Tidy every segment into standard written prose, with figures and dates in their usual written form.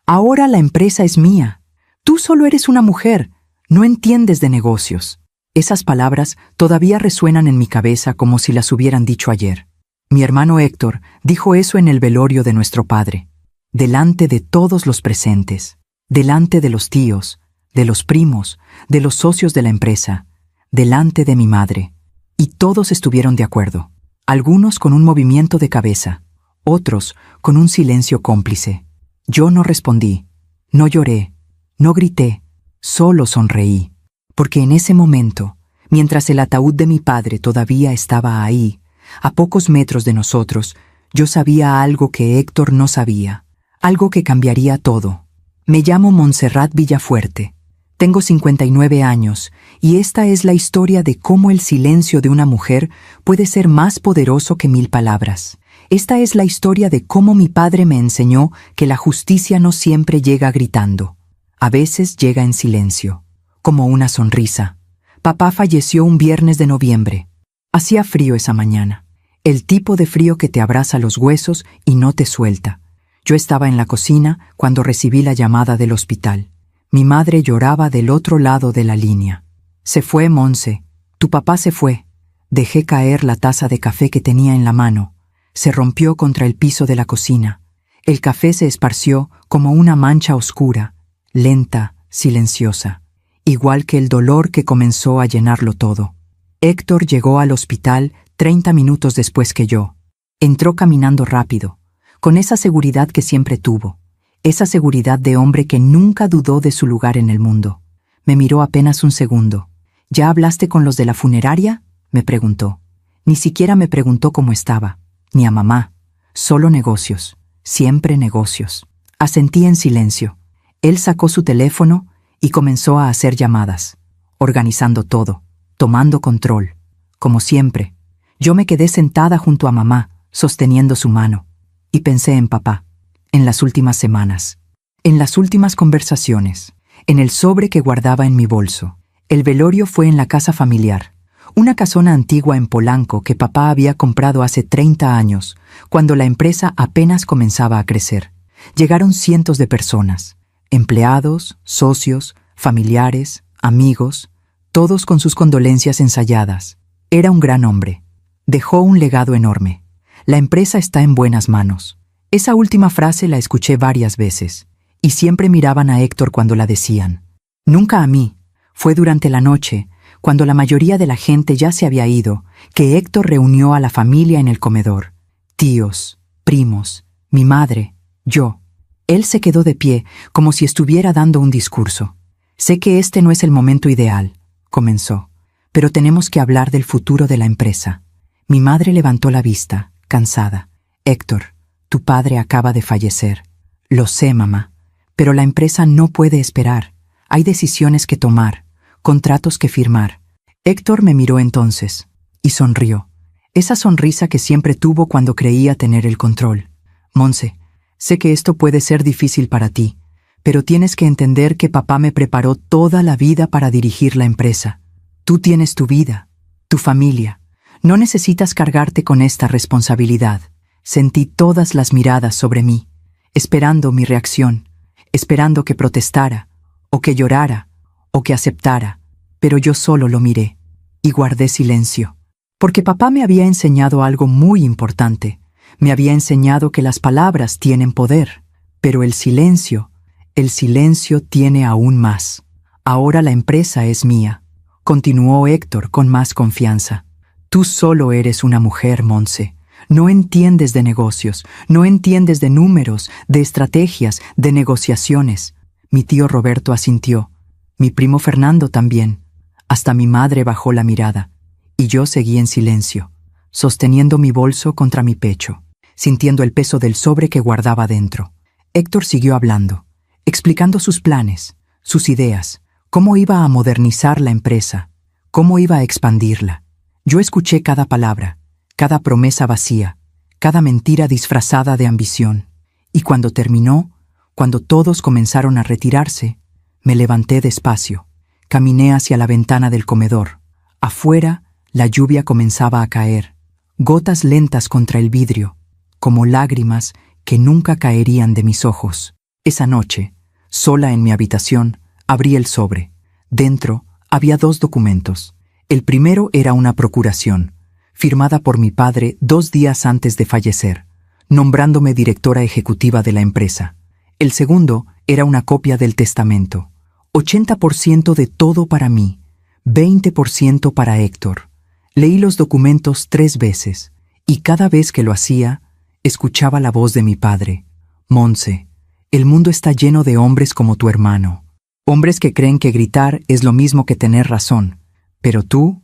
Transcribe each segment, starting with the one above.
Ahora la empresa es mía. Tú solo eres una mujer, no entiendes de negocios. Esas palabras todavía resuenan en mi cabeza como si las hubieran dicho ayer. Mi hermano Héctor dijo eso en el velorio de nuestro padre, delante de todos los presentes, delante de los tíos, de los primos, de los socios de la empresa, delante de mi madre. Y todos estuvieron de acuerdo, algunos con un movimiento de cabeza, otros con un silencio cómplice. Yo no respondí, no lloré, no grité, solo sonreí, porque en ese momento, mientras el ataúd de mi padre todavía estaba ahí, a pocos metros de nosotros, yo sabía algo que Héctor no sabía, algo que cambiaría todo. Me llamo Montserrat Villafuerte. Tengo 59 años y esta es la historia de cómo el silencio de una mujer puede ser más poderoso que 1000 palabras. Esta es la historia de cómo mi padre me enseñó que la justicia no siempre llega gritando. A veces llega en silencio, como una sonrisa. Papá falleció un viernes de noviembre. Hacía frío esa mañana. El tipo de frío que te abraza los huesos y no te suelta. Yo estaba en la cocina cuando recibí la llamada del hospital. Mi madre lloraba del otro lado de la línea. Se fue, Monse. Tu papá se fue. Dejé caer la taza de café que tenía en la mano. Se rompió contra el piso de la cocina. El café se esparció como una mancha oscura, lenta, silenciosa, igual que el dolor que comenzó a llenarlo todo. Héctor llegó al hospital 30 minutos después que yo. Entró caminando rápido, con esa seguridad que siempre tuvo, esa seguridad de hombre que nunca dudó de su lugar en el mundo. Me miró apenas un segundo. ¿Ya hablaste con los de la funeraria?, me preguntó. Ni siquiera me preguntó cómo estaba, ni a mamá. Solo negocios, siempre negocios. Asentí en silencio. Él sacó su teléfono y comenzó a hacer llamadas, organizando todo, tomando control. Como siempre, yo me quedé sentada junto a mamá, sosteniendo su mano, y pensé en papá, en las últimas semanas, en las últimas conversaciones, en el sobre que guardaba en mi bolso. El velorio fue en la casa familiar, una casona antigua en Polanco que papá había comprado hace 30 años, cuando la empresa apenas comenzaba a crecer. Llegaron cientos de personas, empleados, socios, familiares, amigos, todos con sus condolencias ensayadas. Era un gran hombre. Dejó un legado enorme. La empresa está en buenas manos. Esa última frase la escuché varias veces, y siempre miraban a Héctor cuando la decían. Nunca a mí. Fue durante la noche, cuando la mayoría de la gente ya se había ido, que Héctor reunió a la familia en el comedor. Tíos, primos, mi madre, yo. Él se quedó de pie, como si estuviera dando un discurso. Sé que este no es el momento ideal, comenzó, pero tenemos que hablar del futuro de la empresa. Mi madre levantó la vista, cansada. Héctor, tu padre acaba de fallecer. Lo sé, mamá, pero la empresa no puede esperar. Hay decisiones que tomar, contratos que firmar. Héctor me miró entonces y sonrió. Esa sonrisa que siempre tuvo cuando creía tener el control. Monse, sé que esto puede ser difícil para ti, pero tienes que entender que papá me preparó toda la vida para dirigir la empresa. Tú tienes tu vida, tu familia. No necesitas cargarte con esta responsabilidad. Sentí todas las miradas sobre mí, esperando mi reacción, esperando que protestara, o que llorara, o que aceptara, pero yo solo lo miré y guardé silencio. Porque papá me había enseñado algo muy importante. Me había enseñado que las palabras tienen poder, pero el silencio tiene aún más. Ahora la empresa es mía, continuó Héctor con más confianza. Tú solo eres una mujer, Monse. No entiendes de negocios, no entiendes de números, de estrategias, de negociaciones. Mi tío Roberto asintió, mi primo Fernando también. Hasta mi madre bajó la mirada, y yo seguí en silencio, sosteniendo mi bolso contra mi pecho, sintiendo el peso del sobre que guardaba dentro. Héctor siguió hablando, explicando sus planes, sus ideas, cómo iba a modernizar la empresa, cómo iba a expandirla. Yo escuché cada palabra, cada promesa vacía, cada mentira disfrazada de ambición. Y cuando terminó, cuando todos comenzaron a retirarse, me levanté despacio, caminé hacia la ventana del comedor. Afuera, la lluvia comenzaba a caer, gotas lentas contra el vidrio, como lágrimas que nunca caerían de mis ojos. Esa noche, sola en mi habitación, abrí el sobre. Dentro había 2 documentos. El primero era una procuración, firmada por mi padre 2 días antes de fallecer, nombrándome directora ejecutiva de la empresa. El segundo era una copia del testamento. 80% de todo para mí, 20% para Héctor. Leí los documentos 3 veces, y cada vez que lo hacía, escuchaba la voz de mi padre. Monse, el mundo está lleno de hombres como tu hermano. Hombres que creen que gritar es lo mismo que tener razón. Pero tú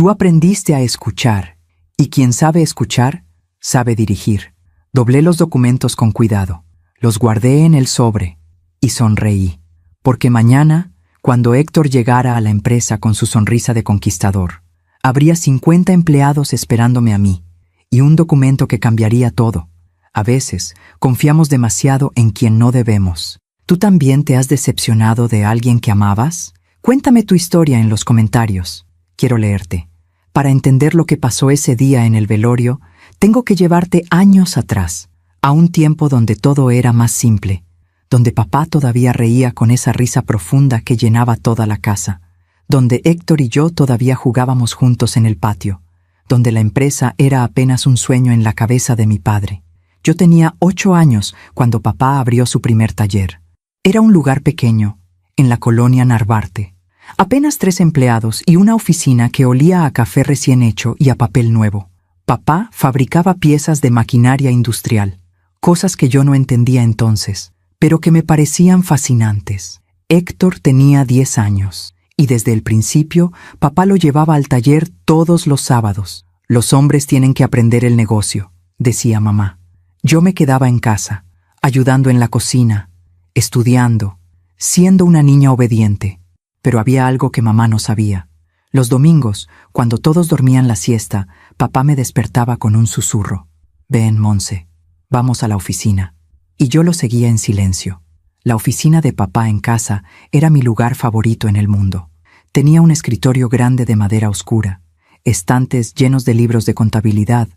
aprendiste a escuchar, y quien sabe escuchar, sabe dirigir. Doblé los documentos con cuidado, los guardé en el sobre, y sonreí. Porque mañana, cuando Héctor llegara a la empresa con su sonrisa de conquistador, habría 50 empleados esperándome a mí, y un documento que cambiaría todo. A veces, confiamos demasiado en quien no debemos. ¿Tú también te has decepcionado de alguien que amabas? Cuéntame tu historia en los comentarios. Quiero leerte. Para entender lo que pasó ese día en el velorio, tengo que llevarte años atrás, a un tiempo donde todo era más simple, donde papá todavía reía con esa risa profunda que llenaba toda la casa, donde Héctor y yo todavía jugábamos juntos en el patio, donde la empresa era apenas un sueño en la cabeza de mi padre. Yo tenía 8 años cuando papá abrió su primer taller. Era un lugar pequeño, en la colonia Narvarte. Apenas 3 empleados y una oficina que olía a café recién hecho y a papel nuevo. Papá fabricaba piezas de maquinaria industrial, cosas que yo no entendía entonces, pero que me parecían fascinantes. Héctor tenía 10 años, y desde el principio papá lo llevaba al taller todos los sábados. Los hombres tienen que aprender el negocio, decía mamá. Yo me quedaba en casa, ayudando en la cocina, estudiando, siendo una niña obediente. Pero había algo que mamá no sabía. Los domingos, cuando todos dormían la siesta, papá me despertaba con un susurro. Ven, Monse, vamos a la oficina. Y yo lo seguía en silencio. La oficina de papá en casa era mi lugar favorito en el mundo. Tenía un escritorio grande de madera oscura, estantes llenos de libros de contabilidad,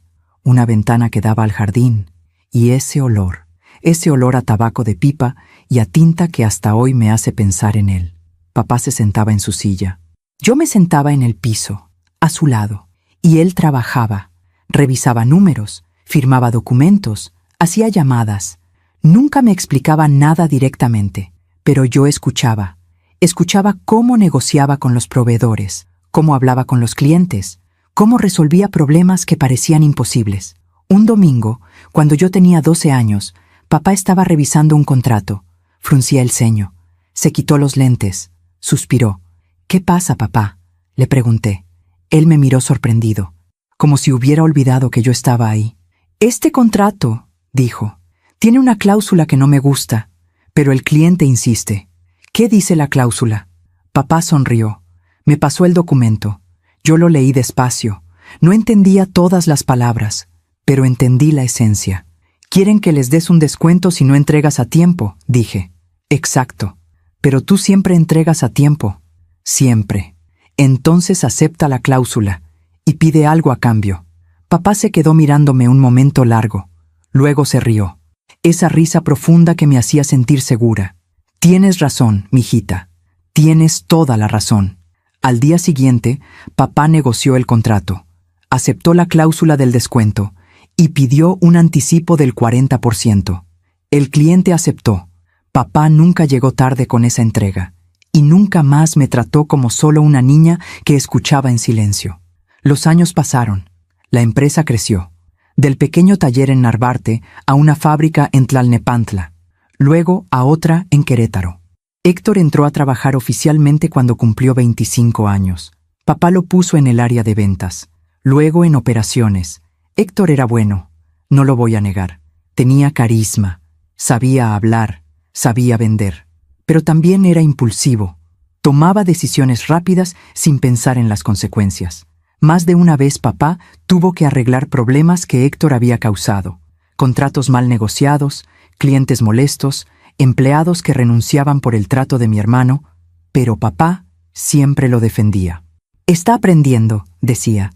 una ventana que daba al jardín, y ese olor a tabaco de pipa y a tinta que hasta hoy me hace pensar en él. Papá se sentaba en su silla. Yo me sentaba en el piso, a su lado, y él trabajaba, revisaba números, firmaba documentos, hacía llamadas. Nunca me explicaba nada directamente, pero yo escuchaba. Escuchaba cómo negociaba con los proveedores, cómo hablaba con los clientes, cómo resolvía problemas que parecían imposibles. Un domingo, cuando yo tenía 12 años, papá estaba revisando un contrato. Fruncía el ceño, se quitó los lentes, suspiró. ¿Qué pasa, papá?, le pregunté. Él me miró sorprendido, como si hubiera olvidado que yo estaba ahí. Este contrato, dijo, tiene una cláusula que no me gusta, pero el cliente insiste. ¿Qué dice la cláusula? Papá sonrió. Me pasó el documento. Yo lo leí despacio. No entendía todas las palabras, pero entendí la esencia. Quieren que les des un descuento si no entregas a tiempo, dije. Exacto. Pero tú siempre entregas a tiempo. Siempre. Entonces acepta la cláusula y pide algo a cambio. Papá se quedó mirándome un momento largo. Luego se rió. Esa risa profunda que me hacía sentir segura. Tienes razón, mijita. Tienes toda la razón. Al día siguiente, papá negoció el contrato. Aceptó la cláusula del descuento y pidió un anticipo del 40%. El cliente aceptó. Papá nunca llegó tarde con esa entrega y nunca más me trató como solo una niña que escuchaba en silencio. Los años pasaron. La empresa creció. Del pequeño taller en Narvarte a una fábrica en Tlalnepantla, luego a otra en Querétaro. Héctor entró a trabajar oficialmente cuando cumplió 25 años. Papá lo puso en el área de ventas, luego en operaciones. Héctor era bueno, no lo voy a negar. Tenía carisma, sabía hablar, sabía vender, pero también era impulsivo. Tomaba decisiones rápidas sin pensar en las consecuencias. Más de una vez papá tuvo que arreglar problemas que Héctor había causado. Contratos mal negociados, clientes molestos, empleados que renunciaban por el trato de mi hermano, pero papá siempre lo defendía. Está aprendiendo, decía.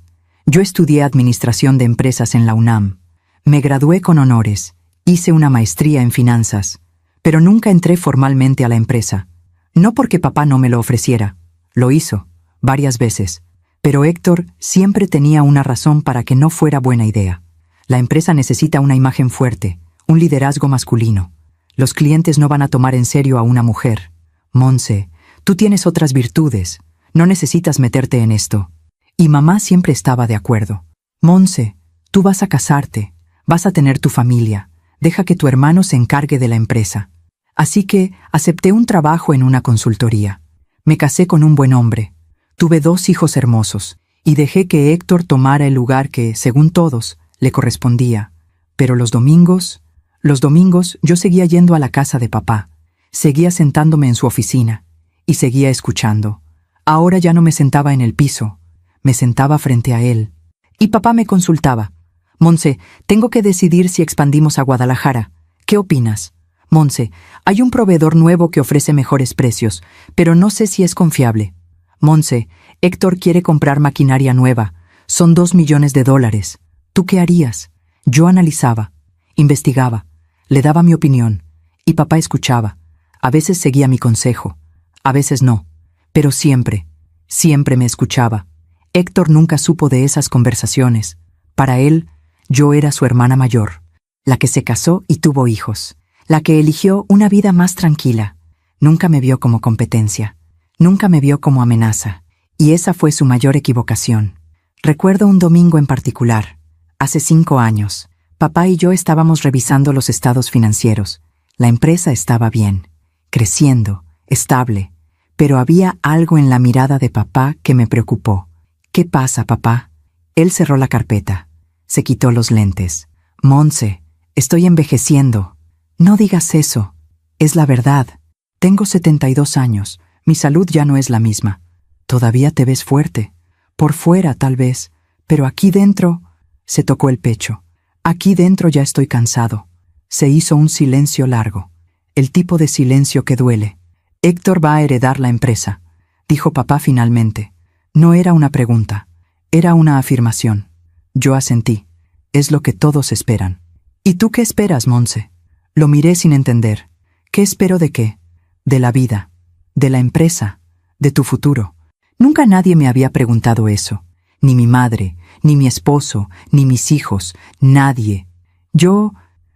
Yo estudié administración de empresas en la UNAM. Me gradué con honores, hice una maestría en finanzas, pero nunca entré formalmente a la empresa. No porque papá no me lo ofreciera. Lo hizo, varias veces. Pero Héctor siempre tenía una razón para que no fuera buena idea. La empresa necesita una imagen fuerte, un liderazgo masculino. Los clientes no van a tomar en serio a una mujer. Monse, tú tienes otras virtudes. No necesitas meterte en esto. Y mamá siempre estaba de acuerdo. Monse, tú vas a casarte, vas a tener tu familia. Deja que tu hermano se encargue de la empresa. Así que acepté un trabajo en una consultoría. Me casé con un buen hombre. Tuve 2 hijos hermosos y dejé que Héctor tomara el lugar que, según todos, le correspondía. Pero los domingos yo seguía yendo a la casa de papá. Seguía sentándome en su oficina y seguía escuchando. Ahora ya no me sentaba en el piso, me sentaba frente a él. Y papá me consultaba. Monse, tengo que decidir si expandimos a Guadalajara. ¿Qué opinas? Monse, hay un proveedor nuevo que ofrece mejores precios, pero no sé si es confiable. Monse, Héctor quiere comprar maquinaria nueva. Son $2 millones. ¿Tú qué harías? Yo analizaba, investigaba, le daba mi opinión, y papá escuchaba. A veces seguía mi consejo, a veces no, pero siempre me escuchaba. Héctor nunca supo de esas conversaciones. Para él, yo era su hermana mayor, la que se casó y tuvo hijos, la que eligió una vida más tranquila. Nunca me vio como competencia, nunca me vio como amenaza, y esa fue su mayor equivocación. Recuerdo un domingo en particular, hace 5 años. Papá y yo estábamos revisando los estados financieros. La empresa estaba bien, creciendo, estable, pero había algo en la mirada de papá que me preocupó. ¿Qué pasa, papá? Él cerró la carpeta, se quitó los lentes. Monse, estoy envejeciendo. No digas eso. Es la verdad. Tengo 72 años. Mi salud ya no es la misma. Todavía te ves fuerte. Por fuera, tal vez, pero aquí dentro... Se tocó el pecho. Aquí dentro ya estoy cansado. Se hizo un silencio largo. El tipo de silencio que duele. Héctor va a heredar la empresa, dijo papá finalmente. No era una pregunta, era una afirmación. Yo asentí. Es lo que todos esperan. ¿Y tú qué esperas, Monse? Lo miré sin entender. ¿Qué espero de qué? De la vida, de la empresa, de tu futuro. Nunca nadie me había preguntado eso. Ni mi madre, ni mi esposo, ni mis hijos, nadie. Yo,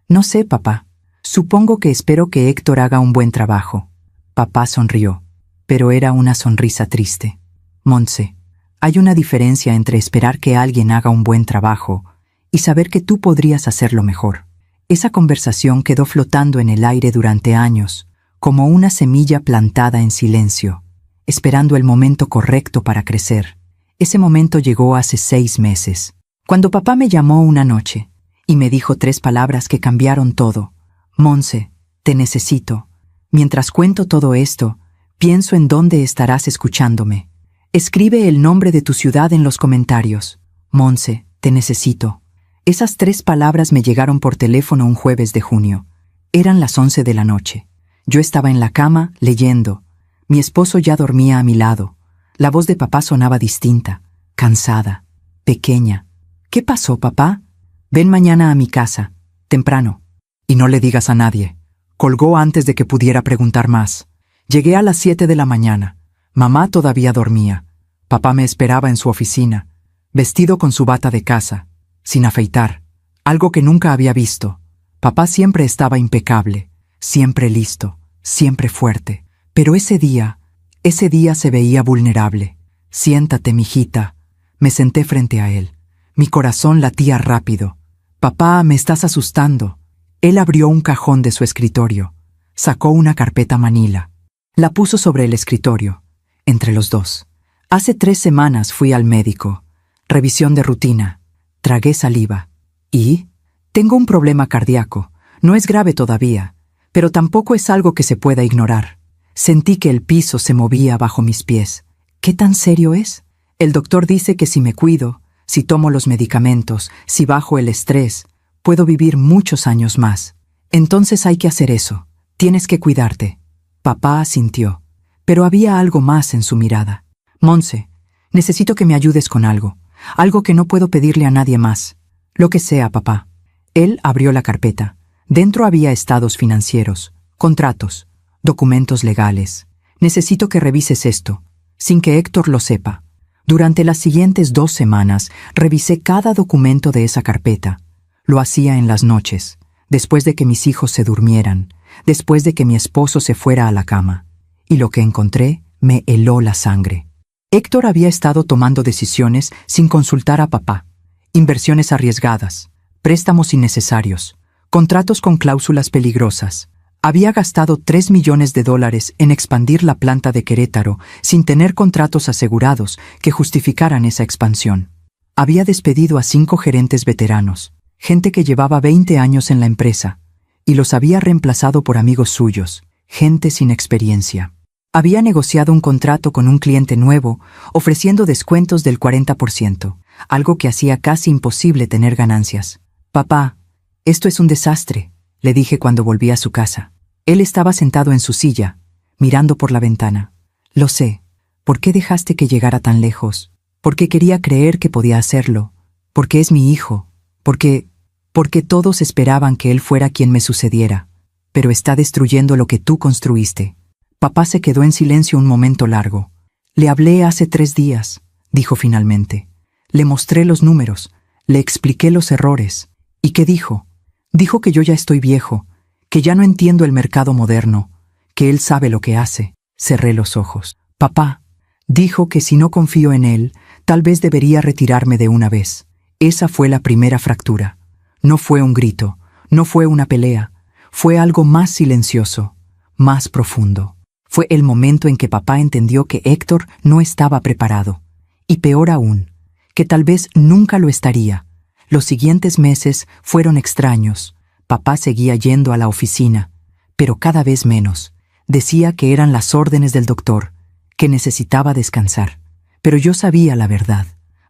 no sé, papá. Supongo que espero que Héctor haga un buen trabajo. Papá sonrió, pero era una sonrisa triste. Monse, hay una diferencia entre esperar que alguien haga un buen trabajo y saber que tú podrías hacerlo mejor. Esa conversación quedó flotando en el aire durante años, como una semilla plantada en silencio, esperando el momento correcto para crecer. Ese momento llegó hace 6 meses, cuando papá me llamó una noche y me dijo 3 palabras que cambiaron todo. Monse, te necesito. Mientras cuento todo esto, pienso en dónde estarás escuchándome. Escribe el nombre de tu ciudad en los comentarios. Monse, te necesito. Esas 3 palabras me llegaron por teléfono un jueves de junio. Eran las 11 de la noche. Yo estaba en la cama, leyendo. Mi esposo ya dormía a mi lado. La voz de papá sonaba distinta, cansada, pequeña. ¿Qué pasó, papá? Ven mañana a mi casa, temprano. Y no le digas a nadie. Colgó antes de que pudiera preguntar más. Llegué a las 7 de la mañana. Mamá todavía dormía. Papá me esperaba en su oficina, vestido con su bata de casa, sin afeitar, algo que nunca había visto. Papá siempre estaba impecable, siempre listo, siempre fuerte. Pero ese día se veía vulnerable. Siéntate, mijita. Me senté frente a él. Mi corazón latía rápido. Papá, me estás asustando. Él abrió un cajón de su escritorio. Sacó una carpeta manila. La puso sobre el escritorio, entre los dos. Hace 3 semanas fui al médico. Revisión de rutina. Tragué saliva. ¿Y? Tengo un problema cardíaco. No es grave todavía, pero tampoco es algo que se pueda ignorar. Sentí que el piso se movía bajo mis pies. ¿Qué tan serio es? El doctor dice que si me cuido, si tomo los medicamentos, si bajo el estrés, puedo vivir muchos años más. Entonces hay que hacer eso. Tienes que cuidarte. Papá asintió, pero había algo más en su mirada. Monse, necesito que me ayudes con algo. Algo que no puedo pedirle a nadie más. Lo que sea, papá. Él abrió la carpeta. Dentro había estados financieros, Contratos, documentos legales. Necesito que revises esto, sin que Héctor lo sepa. Durante las siguientes 2 semanas, revisé cada documento de esa carpeta. Lo hacía en las noches, después de que mis hijos se durmieran, después de que mi esposo se fuera a la cama. Y lo que encontré me heló la sangre. Héctor había estado tomando decisiones sin consultar a papá. Inversiones arriesgadas, préstamos innecesarios, contratos con cláusulas peligrosas. Había gastado $3 millones en expandir la planta de Querétaro sin tener contratos asegurados que justificaran esa expansión. Había despedido a 5 gerentes veteranos, gente que llevaba 20 años en la empresa, y los había reemplazado por amigos suyos, gente sin experiencia. Había negociado un contrato con un cliente nuevo, ofreciendo descuentos del 40%, algo que hacía casi imposible tener ganancias. «Papá, esto es un desastre», le dije cuando volví a su casa. Él estaba sentado en su silla, mirando por la ventana. «Lo sé. ¿Por qué dejaste que llegara tan lejos? Porque quería creer que podía hacerlo. Porque es mi hijo. Porque todos esperaban que él fuera quien me sucediera. Pero está destruyendo lo que tú construiste». Papá se quedó en silencio un momento largo. «Le hablé hace 3 días», dijo finalmente. «Le mostré los números, le expliqué los errores. ¿Y qué dijo? Dijo que yo ya estoy viejo, que ya no entiendo el mercado moderno, que él sabe lo que hace». Cerré los ojos. «Papá», dijo, «que si no confío en él, tal vez debería retirarme de una vez». Esa fue la primera fractura. No fue un grito, no fue una pelea, fue algo más silencioso, más profundo. Fue el momento en que papá entendió que Héctor no estaba preparado. Y peor aún, que tal vez nunca lo estaría. Los siguientes meses fueron extraños. Papá seguía yendo a la oficina, pero cada vez menos. Decía que eran las órdenes del doctor, que necesitaba descansar. Pero yo sabía la verdad.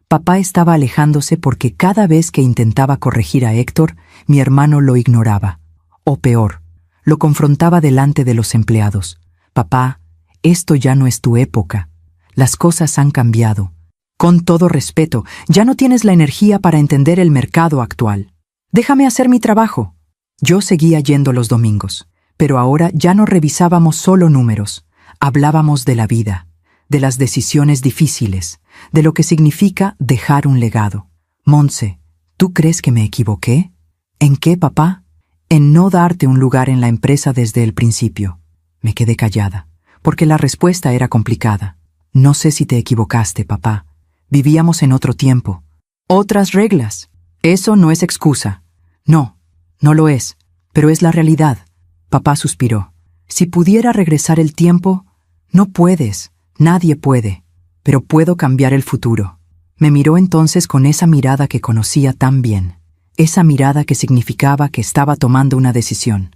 Papá estaba alejándose porque cada vez que intentaba corregir a Héctor, mi hermano lo ignoraba. O peor, lo confrontaba delante de los empleados. «Papá, esto ya no es tu época. Las cosas han cambiado. Con todo respeto, ya no tienes la energía para entender el mercado actual. Déjame hacer mi trabajo». Yo seguía yendo los domingos, pero ahora ya no revisábamos solo números. Hablábamos de la vida, de las decisiones difíciles, de lo que significa dejar un legado. «Montse, ¿tú crees que me equivoqué?» «¿En qué, papá?» «En no darte un lugar en la empresa desde el principio». Me quedé callada, porque la respuesta era complicada. «No sé si te equivocaste, papá. Vivíamos en otro tiempo. Otras reglas. Eso no es excusa». «No, no lo es, pero es la realidad». Papá suspiró. «Si pudiera regresar el tiempo, no puedes, nadie puede, pero puedo cambiar el futuro». Me miró entonces con esa mirada que conocía tan bien, esa mirada que significaba que estaba tomando una decisión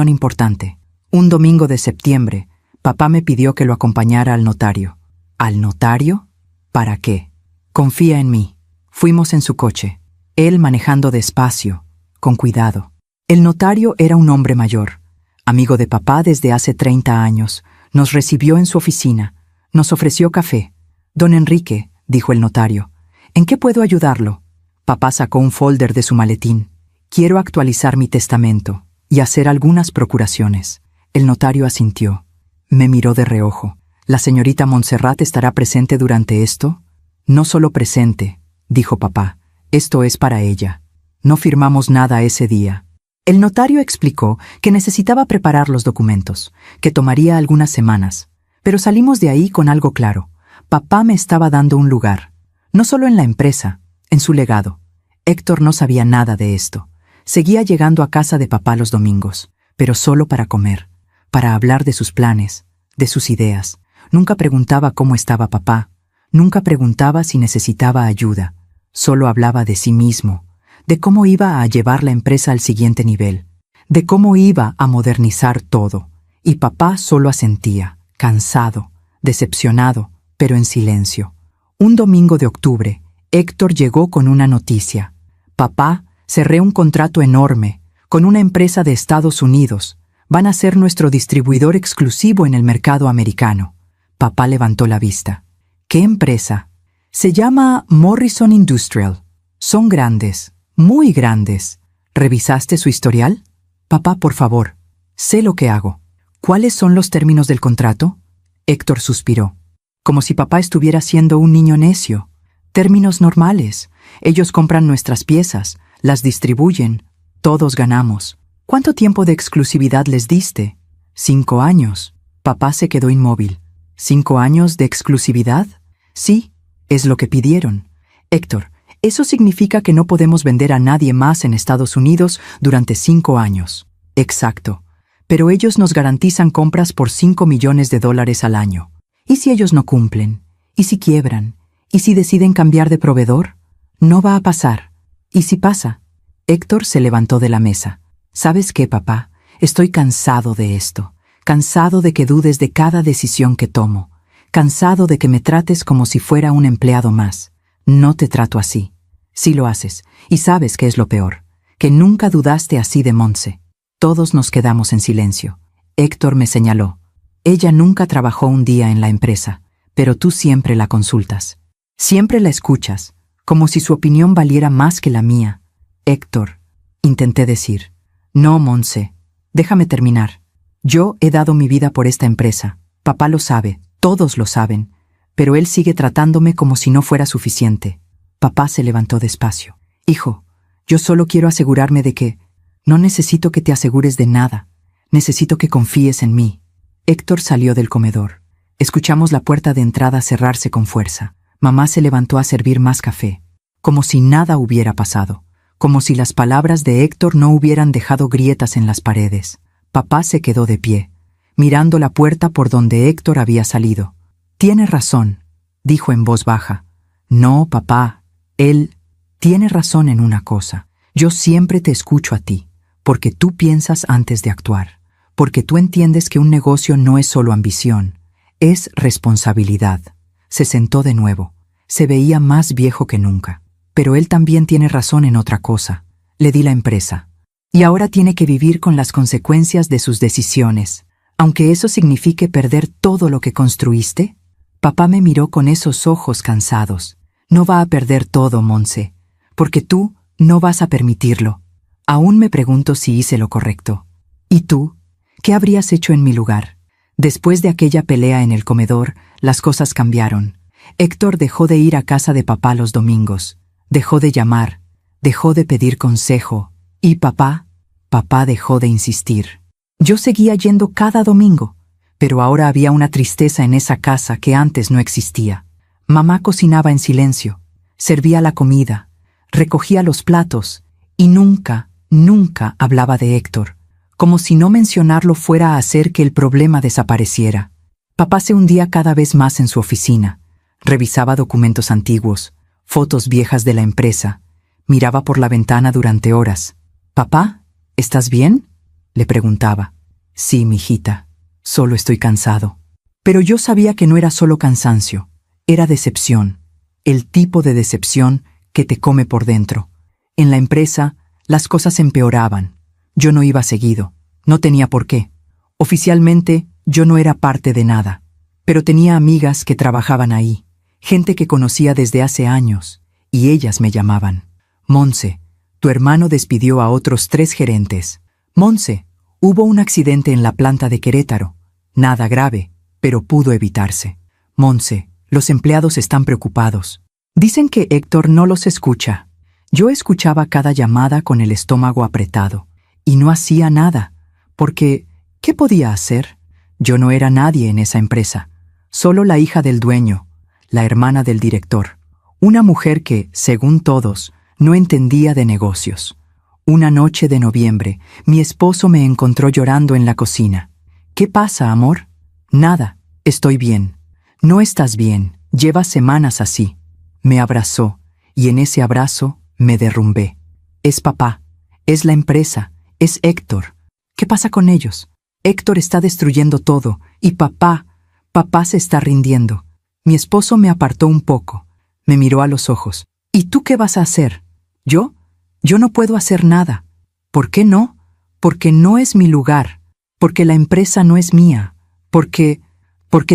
importante. Un domingo de septiembre, papá me pidió que lo acompañara al notario. ¿Al notario? ¿Para qué? «Confía en mí». Fuimos en su coche, él manejando despacio, con cuidado. El notario era un hombre mayor, amigo de papá desde hace 30 años. Nos recibió en su oficina, nos ofreció café. «Don Enrique», dijo el notario, «¿en qué puedo ayudarlo?» Papá sacó un folder de su maletín. «Quiero actualizar mi testamento y hacer algunas procuraciones». El notario asintió. Me miró de reojo. «¿La señorita Montserrat estará presente durante esto?» «No solo presente», dijo papá. «Esto es para ella. No firmamos nada ese día». El notario explicó que necesitaba preparar los documentos, que tomaría algunas semanas. Pero salimos de ahí con algo claro. Papá me estaba dando un lugar. No solo en la empresa, en su legado. Héctor no sabía nada de esto. Seguía llegando a casa de papá los domingos, pero solo para comer, para hablar de sus planes, de sus ideas. Nunca preguntaba cómo estaba papá, nunca preguntaba si necesitaba ayuda. Solo hablaba de sí mismo, de cómo iba a llevar la empresa al siguiente nivel, de cómo iba a modernizar todo. Y papá solo asentía, cansado, decepcionado, pero en silencio. Un domingo de octubre, Héctor llegó con una noticia. «Papá, cerré un contrato enorme, con una empresa de Estados Unidos. Van a ser nuestro distribuidor exclusivo en el mercado americano». Papá levantó la vista. «¿Qué empresa?» «Se llama Morrison Industrial. Son grandes, muy grandes. ¿Revisaste su historial?» «Papá, por favor». Sé lo que hago. ¿Cuáles son los términos del contrato? Héctor suspiró. Como si papá estuviera siendo un niño necio. Términos normales. Ellos compran nuestras piezas, las distribuyen, todos ganamos. ¿Cuánto tiempo de exclusividad les diste? 5 años. Papá se quedó inmóvil. ¿5 años de exclusividad? Sí, es lo que pidieron. Héctor, eso significa que no podemos vender a nadie más en Estados Unidos durante 5 años. Exacto. Pero ellos nos garantizan compras por $5 millones al año. ¿Y si ellos no cumplen? ¿Y si quiebran? ¿Y si deciden cambiar de proveedor? No va a pasar. ¿Y si pasa? Héctor se levantó de la mesa. ¿Sabes qué, papá? Estoy cansado de esto. Cansado de que dudes de cada decisión que tomo. Cansado de que me trates como si fuera un empleado más. No te trato así. Sí lo haces. Y sabes qué es lo peor. Que nunca dudaste así de Montse. Todos nos quedamos en silencio. Héctor me señaló. Ella nunca trabajó un día en la empresa, pero tú siempre la consultas. Siempre la escuchas, como si su opinión valiera más que la mía. Héctor, intenté decir. No, Montse, déjame terminar. Yo he dado mi vida por esta empresa. Papá lo sabe, todos lo saben, pero él sigue tratándome como si no fuera suficiente. Papá se levantó despacio. Hijo, yo solo quiero asegurarme de que... No necesito que te asegures de nada. Necesito que confíes en mí. Héctor salió del comedor. Escuchamos la puerta de entrada cerrarse con fuerza. Mamá se levantó a servir más café. Como si nada hubiera pasado. Como si las palabras de Héctor no hubieran dejado grietas en las paredes. Papá se quedó de pie, mirando la puerta por donde Héctor había salido. Tienes razón, dijo en voz baja. No, papá, él tiene razón en una cosa. Yo siempre te escucho a ti, porque tú piensas antes de actuar, porque tú entiendes que un negocio no es solo ambición, es responsabilidad. Se sentó de nuevo. Se veía más viejo que nunca. Pero él también tiene razón en otra cosa. Le di la empresa. Y ahora tiene que vivir con las consecuencias de sus decisiones, aunque eso signifique perder todo lo que construiste. Papá me miró con esos ojos cansados. No va a perder todo, Montse, porque tú no vas a permitirlo. Aún me pregunto si hice lo correcto. ¿Y tú? ¿Qué habrías hecho en mi lugar? Después de aquella pelea en el comedor, las cosas cambiaron. Héctor dejó de ir a casa de papá los domingos. Dejó de llamar. Dejó de pedir consejo. ¿Y papá? Papá dejó de insistir. Yo seguía yendo cada domingo, pero ahora había una tristeza en esa casa que antes no existía. Mamá cocinaba en silencio, servía la comida, recogía los platos y nunca hablaba de Héctor, como si no mencionarlo fuera a hacer que el problema desapareciera. Papá se hundía cada vez más en su oficina, revisaba documentos antiguos, fotos viejas de la empresa, miraba por la ventana durante horas. «¿Papá, estás bien?», le preguntaba. «Sí, mijita, solo estoy cansado». Pero yo sabía que no era solo cansancio, era decepción, el tipo de decepción que te come por dentro. En la empresa, las cosas empeoraban. Yo no iba seguido, no tenía por qué. Oficialmente, yo no era parte de nada, pero tenía amigas que trabajaban ahí, gente que conocía desde hace años, y ellas me llamaban. «Montse, tu hermano despidió a otros 3 gerentes. Montse, hubo un accidente en la planta de Querétaro. Nada grave, pero pudo evitarse. Montse, los empleados están preocupados. Dicen que Héctor no los escucha». Yo escuchaba cada llamada con el estómago apretado, y no hacía nada, porque ¿qué podía hacer? Yo no era nadie en esa empresa, solo la hija del dueño, la hermana del director, una mujer que, según todos, no entendía de negocios. Una noche de noviembre, mi esposo me encontró llorando en la cocina. «¿Qué pasa, amor?» «Nada, estoy bien». «No estás bien, llevas semanas así». Me abrazó, y en ese abrazo me derrumbé. «Es papá, es la empresa, es Héctor. ¿Qué pasa con ellos? Héctor está destruyendo todo, y papá se está rindiendo». Mi esposo me apartó un poco, me miró a los ojos. «¿Y tú qué vas a hacer?» «¿Yo? Yo no puedo hacer nada». «¿Por qué no?» «Porque no es mi lugar, porque la empresa no es mía, porque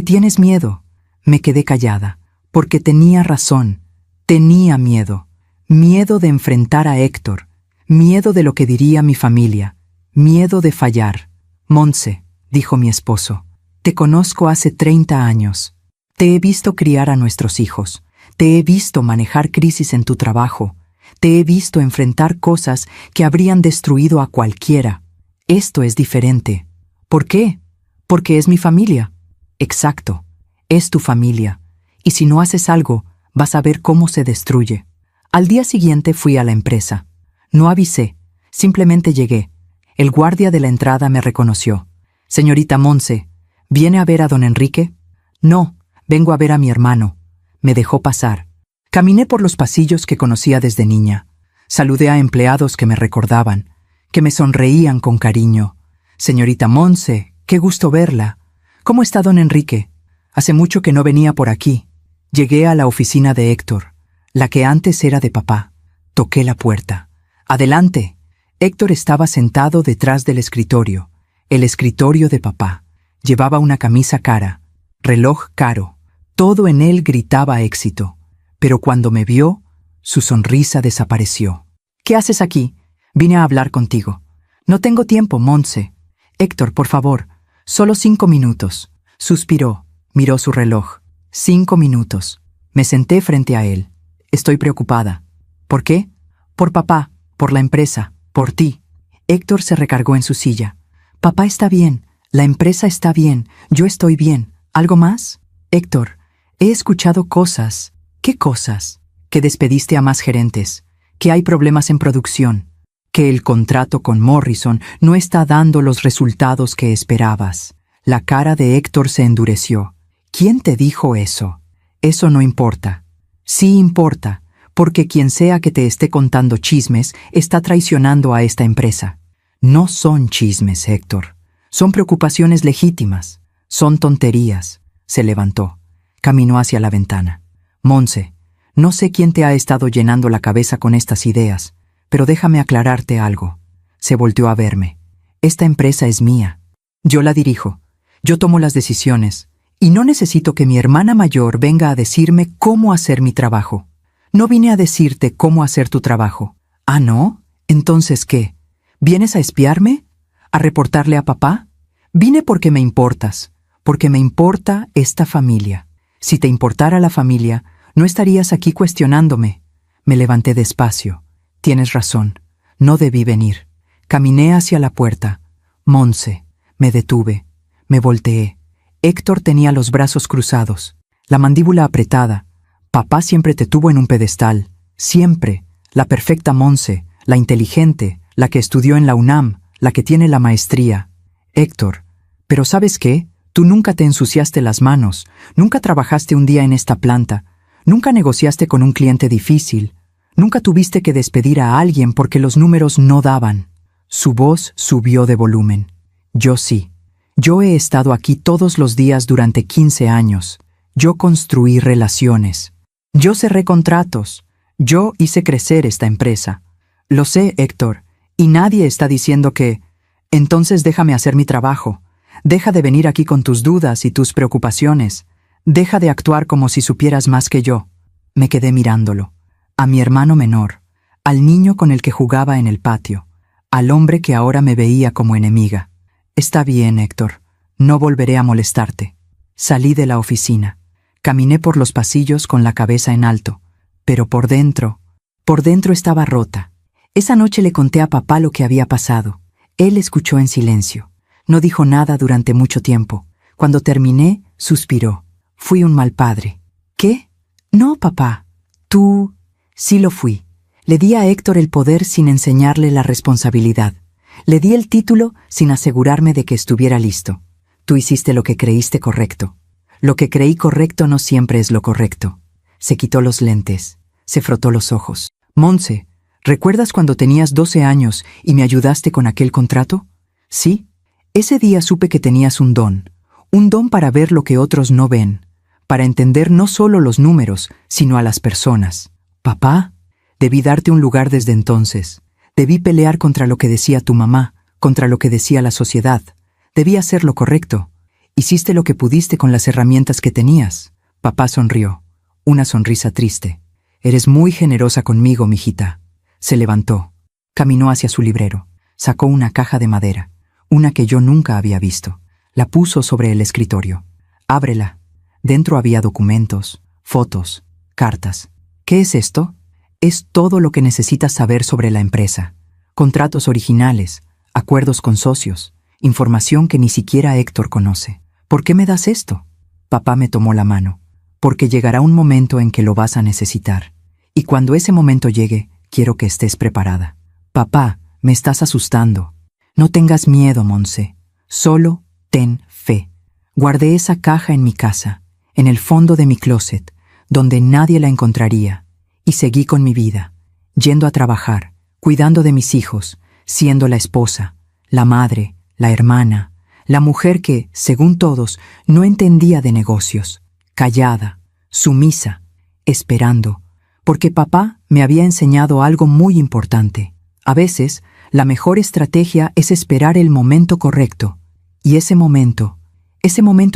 tienes miedo». Me quedé callada, porque tenía razón, tenía miedo. Miedo de enfrentar a Héctor, miedo de lo que diría mi familia, miedo de fallar. Montse, dijo mi esposo, te conozco hace 30 años. Te he visto criar a nuestros hijos. Te he visto manejar crisis en tu trabajo. Te he visto enfrentar cosas que habrían destruido a cualquiera. Esto es diferente. ¿Por qué? Porque es mi familia. Exacto. Es tu familia. Y si no haces algo, vas a ver cómo se destruye. Al día siguiente fui a la empresa. No avisé. Simplemente llegué. El guardia de la entrada me reconoció. Señorita Montse, ¿viene a ver a don Enrique? No, vengo a ver a mi hermano. Me dejó pasar. Caminé por los pasillos que conocía desde niña. Saludé a empleados que me recordaban, que me sonreían con cariño. Señorita Montse, qué gusto verla. ¿Cómo está don Enrique? Hace mucho que no venía por aquí. Llegué a la oficina de Héctor, la que antes era de papá. Toqué la puerta. Adelante. Héctor estaba sentado detrás del escritorio, el escritorio de papá. Llevaba una camisa cara, reloj caro. Todo en él gritaba éxito. Pero cuando me vio, su sonrisa desapareció. ¿Qué haces aquí? Vine a hablar contigo. No tengo tiempo, Montse. Héctor, por favor, solo 5 minutos. Suspiró, miró su reloj. 5 minutos. Me senté frente a él. Estoy preocupada. ¿Por qué? Por papá, por la empresa, por ti. Héctor se recargó en su silla. Papá está bien, la empresa está bien, yo estoy bien. ¿Algo más? Héctor, he escuchado cosas. ¿Qué cosas? Que despediste a más gerentes, que hay problemas en producción, que el contrato con Morrison no está dando los resultados que esperabas. La cara de Héctor se endureció. ¿Quién te dijo eso? Eso no importa. Sí importa, porque quien sea que te esté contando chismes está traicionando a esta empresa. No son chismes, Héctor. Son preocupaciones legítimas. Son tonterías. Se levantó. Caminó hacia la ventana. Montse, no sé quién te ha estado llenando la cabeza con estas ideas, pero déjame aclararte algo. Se volteó a verme. Esta empresa es mía. Yo la dirijo. Yo tomo las decisiones. Y no necesito que mi hermana mayor venga a decirme cómo hacer mi trabajo. No vine a decirte cómo hacer tu trabajo. ¿Ah, no? ¿Entonces qué? ¿Vienes a espiarme? ¿A reportarle a papá? Vine porque me importas, porque me importa esta familia. Si te importara la familia, no estarías aquí cuestionándome. Me levanté despacio. Tienes razón. No debí venir. Caminé hacia la puerta. Montse. Me detuve. Me volteé. Héctor tenía los brazos cruzados, la mandíbula apretada. Papá siempre te tuvo en un pedestal. Siempre. La perfecta Montse, la inteligente, la que estudió en la UNAM, la que tiene la maestría. Héctor, ¿pero sabes qué? Tú nunca te ensuciaste las manos, nunca trabajaste un día en esta planta, nunca negociaste con un cliente difícil, nunca tuviste que despedir a alguien porque los números no daban. Su voz subió de volumen. Yo sí. Yo he estado aquí todos los días durante 15 años. Yo construí relaciones. Yo cerré contratos. Yo hice crecer esta empresa. Lo sé, Héctor, y nadie está diciendo que... Entonces déjame hacer mi trabajo. Deja de venir aquí con tus dudas y tus preocupaciones. Deja de actuar como si supieras más que yo. Me quedé mirándolo. A mi hermano menor, al niño con el que jugaba en el patio, al hombre que ahora me veía como enemiga. Está bien, Héctor. No volveré a molestarte. Salí de la oficina. Caminé por los pasillos con la cabeza en alto. Pero por dentro estaba rota. Esa noche le conté a papá lo que había pasado. Él escuchó en silencio. No dijo nada durante mucho tiempo. Cuando terminé, suspiró. Fui un mal padre. ¿Qué? No, papá. Tú... Sí lo fui. Le di a Héctor el poder sin enseñarle la responsabilidad. Le di el título sin asegurarme de que estuviera listo. Tú hiciste lo que creíste correcto. Lo que creí correcto no siempre es lo correcto. Se quitó los lentes. Se frotó los ojos. Montse, ¿recuerdas cuando tenías 12 años y me ayudaste con aquel contrato? Sí. Ese día supe que tenías un don para ver lo que otros no ven, para entender no solo los números, sino a las personas. Papá, debí darte un lugar desde entonces. Debí pelear contra lo que decía tu mamá, contra lo que decía la sociedad. Debí hacer lo correcto. Hiciste lo que pudiste con las herramientas que tenías. Papá sonrió, una sonrisa triste. Eres muy generosa conmigo, mijita. Se levantó. Caminó hacia su librero. Sacó una caja de madera. una que yo nunca había visto. La puso sobre el escritorio. Ábrela. Dentro había documentos, fotos, cartas. ¿Qué es esto? Es todo lo que necesitas saber sobre la empresa. Contratos originales, acuerdos con socios, información que ni siquiera Héctor conoce. ¿Por qué me das esto? Papá me tomó la mano. Porque llegará un momento en que lo vas a necesitar. Y cuando ese momento llegue, quiero que estés preparada. Papá, me estás asustando. No tengas miedo, Monse. Solo ten fe. Guardé esa caja en mi casa, en el fondo de mi closet, donde nadie la encontraría, y seguí con mi vida, yendo a trabajar, cuidando de mis hijos, siendo la esposa, la madre, la hermana, la mujer que, según todos, no entendía de negocios, callada, sumisa, esperando, porque papá me había enseñado algo muy importante. A veces, la mejor estrategia es esperar el momento correcto, y ese momento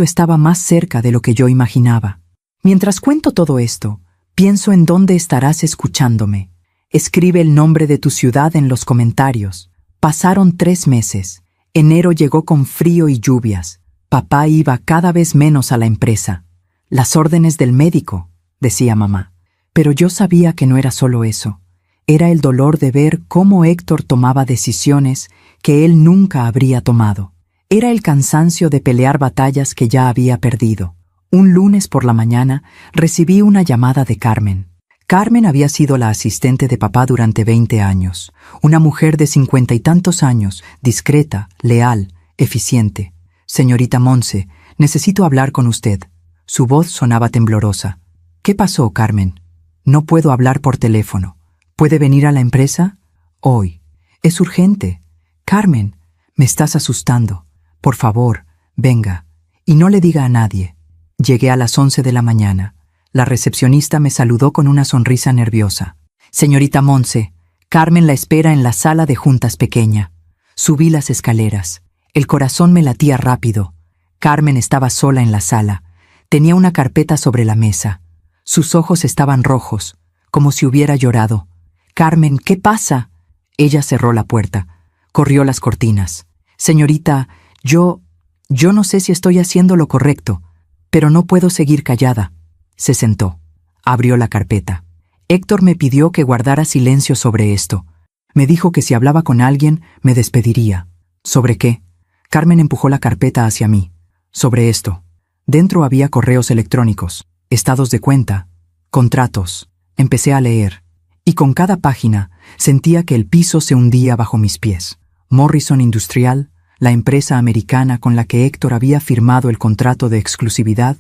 estaba más cerca de lo que yo imaginaba. Mientras cuento todo esto, pienso en dónde estarás escuchándome. Escribe el nombre de tu ciudad en los comentarios. Pasaron 3 meses. Enero llegó con frío y lluvias. Papá iba cada vez menos a la empresa. Las órdenes del médico, decía mamá. Pero yo sabía que no era solo eso. Era el dolor de ver cómo Héctor tomaba decisiones que él nunca habría tomado. Era el cansancio de pelear batallas que ya había perdido. Un lunes por la mañana recibí una llamada de Carmen. Carmen había sido la asistente de papá durante 20 años. Una mujer de 50 y tantos años, discreta, leal, eficiente. Señorita Monse, necesito hablar con usted. Su voz sonaba temblorosa. ¿Qué pasó, Carmen? No puedo hablar por teléfono. ¿Puede venir a la empresa? Hoy. Es urgente. Carmen, me estás asustando. Por favor, venga. Y no le diga a nadie. Llegué a las 11 de la mañana. La recepcionista me saludó con una sonrisa nerviosa. Señorita Monse, Carmen la espera en la sala de juntas pequeña. Subí las escaleras. El corazón me latía rápido. Carmen estaba sola en la sala. Tenía una carpeta sobre la mesa. Sus ojos estaban rojos, como si hubiera llorado. Carmen, ¿qué pasa? Ella cerró la puerta. Corrió las cortinas. Señorita, yo no sé si estoy haciendo lo correcto, pero no puedo seguir callada. Se sentó. Abrió la carpeta. Héctor me pidió que guardara silencio sobre esto. Me dijo que si hablaba con alguien, me despediría. ¿Sobre qué? Carmen empujó la carpeta hacia mí. Sobre esto. Dentro había correos electrónicos, estados de cuenta, contratos. Empecé a leer. Y con cada página sentía que el piso se hundía bajo mis pies. Morrison Industrial, la empresa americana con la que Héctor había firmado el contrato de exclusividad,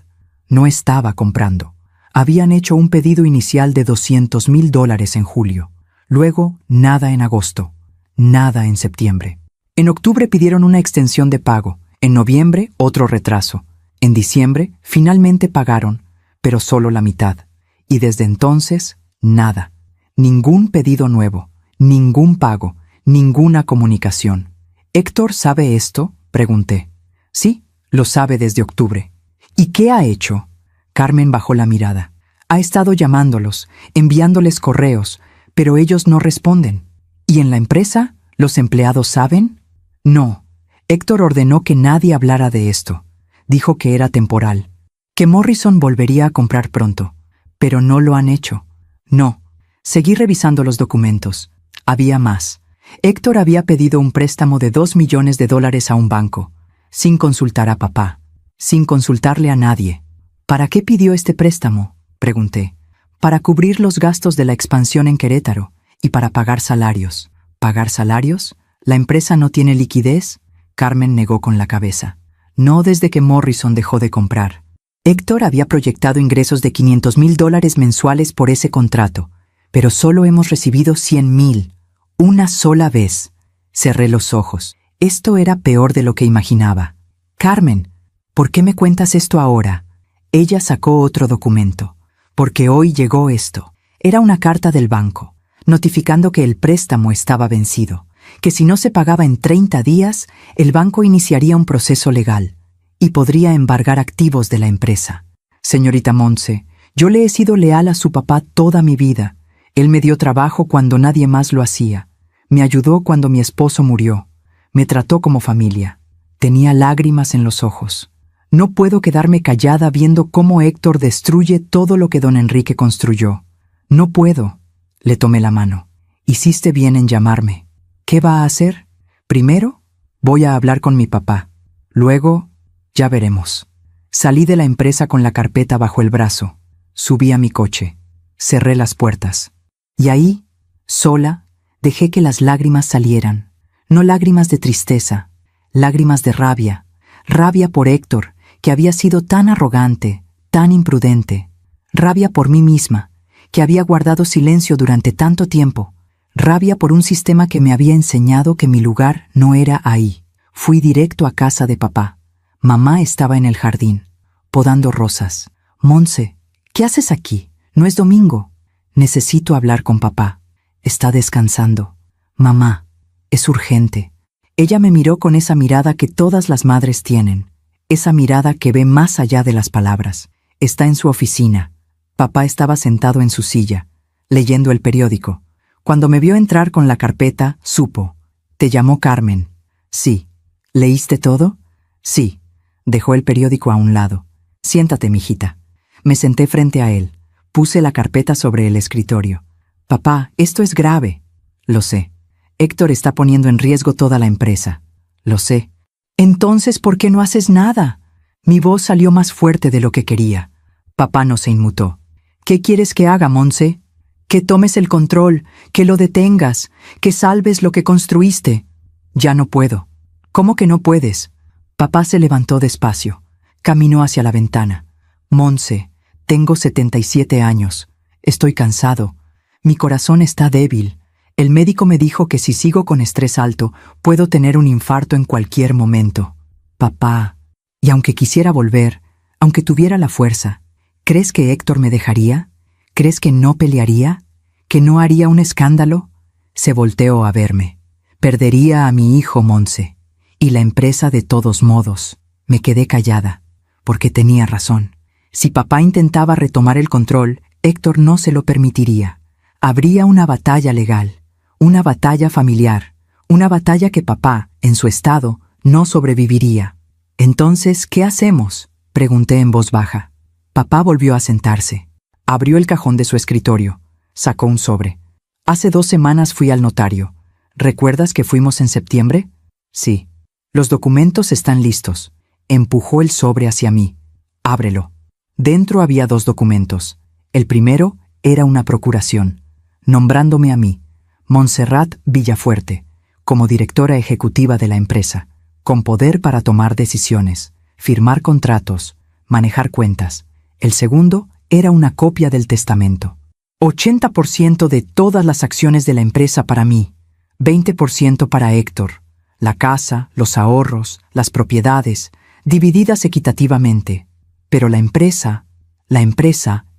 no estaba comprando. Habían hecho un pedido inicial de $200,000 en julio. Luego, nada en agosto. Nada en septiembre. En octubre pidieron una extensión de pago. En noviembre, otro retraso. En diciembre, finalmente pagaron, pero solo la mitad. Y desde entonces, nada. Ningún pedido nuevo. Ningún pago. Ninguna comunicación. ¿Héctor sabe esto?, pregunté. Sí, lo sabe desde octubre. ¿Y qué ha hecho? Carmen bajó la mirada. Ha estado llamándolos, enviándoles correos, pero ellos no responden. ¿Y en la empresa? ¿Los empleados saben? No. Héctor ordenó que nadie hablara de esto. Dijo que era temporal, que Morrison volvería a comprar pronto. Pero no lo han hecho. No. Seguí revisando los documentos. Había más. Héctor había pedido un préstamo de $2 millones a un banco, sin consultar a papá, sin consultarle a nadie. ¿Para qué pidió este préstamo?, pregunté. Para cubrir los gastos de la expansión en Querétaro y para pagar salarios. ¿Pagar salarios? ¿La empresa no tiene liquidez? Carmen negó con la cabeza. No desde que Morrison dejó de comprar. Héctor había proyectado ingresos de $500,000 mensuales por ese contrato, pero solo hemos recibido $100,000. Una sola vez. Cerré los ojos. Esto era peor de lo que imaginaba. Carmen, ¿por qué me cuentas esto ahora? Ella sacó otro documento. Porque hoy llegó esto. Era una carta del banco, notificando que el préstamo estaba vencido, que si no se pagaba en 30 días, el banco iniciaría un proceso legal y podría embargar activos de la empresa. Señorita Monse, yo le he sido leal a su papá toda mi vida. Él me dio trabajo cuando nadie más lo hacía. Me ayudó cuando mi esposo murió. Me trató como familia. Tenía lágrimas en los ojos. No puedo quedarme callada viendo cómo Héctor destruye todo lo que don Enrique construyó. No puedo. Le tomé la mano. Hiciste bien en llamarme. ¿Qué va a hacer? Primero, voy a hablar con mi papá. Luego, ya veremos. Salí de la empresa con la carpeta bajo el brazo. Subí a mi coche. Cerré las puertas. Y ahí, sola, dejé que las lágrimas salieran. No lágrimas de tristeza, lágrimas de rabia. Rabia por Héctor, que había sido tan arrogante, tan imprudente. Rabia por mí misma, que había guardado silencio durante tanto tiempo. Rabia por un sistema que me había enseñado que mi lugar no era ahí. Fui directo a casa de papá. Mamá estaba en el jardín, podando rosas. Monse, ¿qué haces aquí? No es domingo. Necesito hablar con papá. Está descansando. Mamá, es urgente. Ella me miró con esa mirada que todas las madres tienen. Esa mirada que ve más allá de las palabras. Está en su oficina. Papá estaba sentado en su silla, leyendo el periódico. Cuando me vio entrar con la carpeta, supo. ¿Te llamó Carmen? Sí. ¿Leíste todo? Sí. Dejó el periódico a un lado. Siéntate, mijita. Me senté frente a él. Puse la carpeta sobre el escritorio. Papá, esto es grave. Lo sé. Héctor está poniendo en riesgo toda la empresa. Lo sé. Entonces, ¿por qué no haces nada? Mi voz salió más fuerte de lo que quería. Papá no se inmutó. ¿Qué quieres que haga, Monse? Que tomes el control, que lo detengas, que salves lo que construiste. Ya no puedo. ¿Cómo que no puedes? Papá se levantó despacio. Caminó hacia la ventana. Monse, tengo 77 años. Estoy cansado. Mi corazón está débil. El médico me dijo que si sigo con estrés alto, puedo tener un infarto en cualquier momento. Papá, y aunque quisiera volver, aunque tuviera la fuerza, ¿crees que Héctor me dejaría? ¿Crees que no pelearía? ¿Que no haría un escándalo? Se volteó a verme. Perdería a mi hijo, Monse. Y la empresa de todos modos. Me quedé callada, porque tenía razón. Si papá intentaba retomar el control, Héctor no se lo permitiría. Habría una batalla legal, una batalla familiar, una batalla que papá, en su estado, no sobreviviría. Entonces, ¿qué hacemos? Pregunté en voz baja. Papá volvió a sentarse. Abrió el cajón de su escritorio. Sacó un sobre. Hace 2 semanas fui al notario. ¿Recuerdas que fuimos en septiembre? Sí. Los documentos están listos. Empujó el sobre hacia mí. Ábrelo. Dentro había 2 documentos. El primero era una procuración, nombrándome a mí, Montserrat Villafuerte, como directora ejecutiva de la empresa, con poder para tomar decisiones, firmar contratos, manejar cuentas. El segundo era una copia del testamento. 80% de todas las acciones de la empresa para mí, 20% para Héctor, la casa, los ahorros, las propiedades, divididas equitativamente. Pero la empresa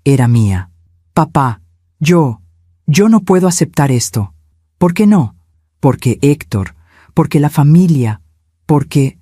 era mía. Papá, yo no puedo aceptar esto. ¿Por qué no? Porque Héctor, porque la familia, porque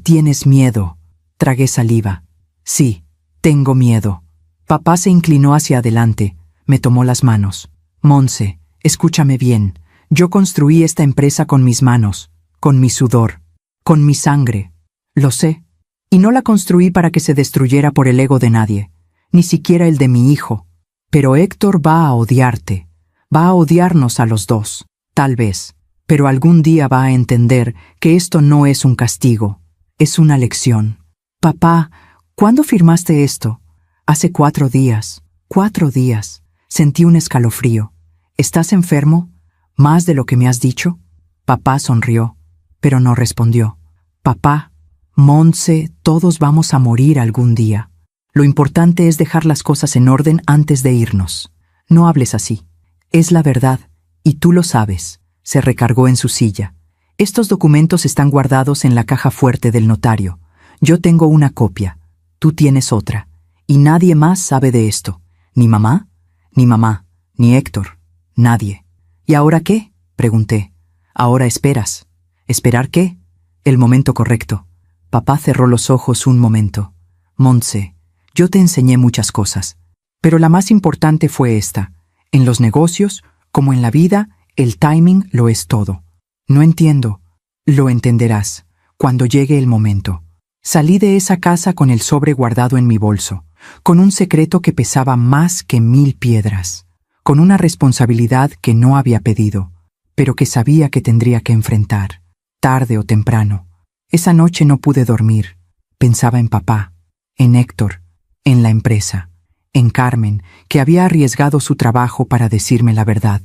tienes miedo. Tragué saliva. Sí, tengo miedo. Papá se inclinó hacia adelante, me tomó las manos. Monse, escúchame bien. Yo construí esta empresa con mis manos, con mi sudor, con mi sangre. Lo sé. Y no la construí para que se destruyera por el ego de nadie, ni siquiera el de mi hijo. Pero Héctor va a odiarte. Va a odiarnos a los dos, tal vez. Pero algún día va a entender que esto no es un castigo, es una lección. Papá, ¿cuándo firmaste esto? Hace 4 días. 4 días. Sentí un escalofrío. ¿Estás enfermo? ¿Más de lo que me has dicho? Papá sonrió, pero no respondió. Papá, Monse, todos vamos a morir algún día. Lo importante es dejar las cosas en orden antes de irnos. No hables así. Es la verdad, y tú lo sabes. Se recargó en su silla. Estos documentos están guardados en la caja fuerte del notario. Yo tengo una copia. Tú tienes otra. Y nadie más sabe de esto. ¿Ni mamá? Ni Héctor. Nadie. ¿Y ahora qué? Pregunté. Ahora esperas. ¿Esperar qué? El momento correcto. Papá cerró los ojos un momento. Monse, yo te enseñé muchas cosas, pero la más importante fue esta. En los negocios, como en la vida, el timing lo es todo. No entiendo. Lo entenderás cuando llegue el momento. Salí de esa casa con el sobre guardado en mi bolso, con un secreto que pesaba más que 1000 piedras, con una responsabilidad que no había pedido, pero que sabía que tendría que enfrentar, tarde o temprano. Esa noche no pude dormir. Pensaba en papá, en Héctor, en la empresa, en Carmen, que había arriesgado su trabajo para decirme la verdad,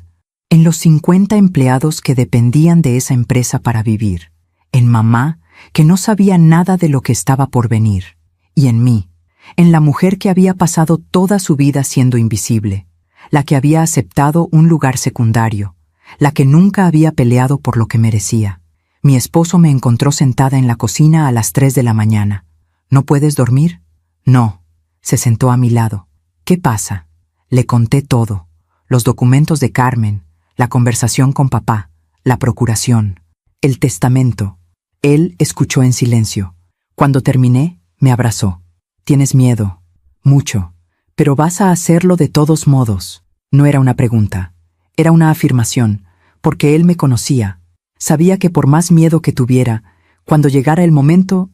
en los 50 empleados que dependían de esa empresa para vivir, en mamá, que no sabía nada de lo que estaba por venir, y en mí, en la mujer que había pasado toda su vida siendo invisible, la que había aceptado un lugar secundario, la que nunca había peleado por lo que merecía. Mi esposo me encontró sentada en la cocina a las 3 de la mañana. ¿No puedes dormir? No. Se sentó a mi lado. ¿Qué pasa? Le conté todo. Los documentos de Carmen, la conversación con papá, la procuración, el testamento. Él escuchó en silencio. Cuando terminé, me abrazó. Tienes miedo. Mucho. Pero vas a hacerlo de todos modos. No era una pregunta. Era una afirmación, porque él me conocía. Sabía que por más miedo que tuviera, cuando llegara el momento,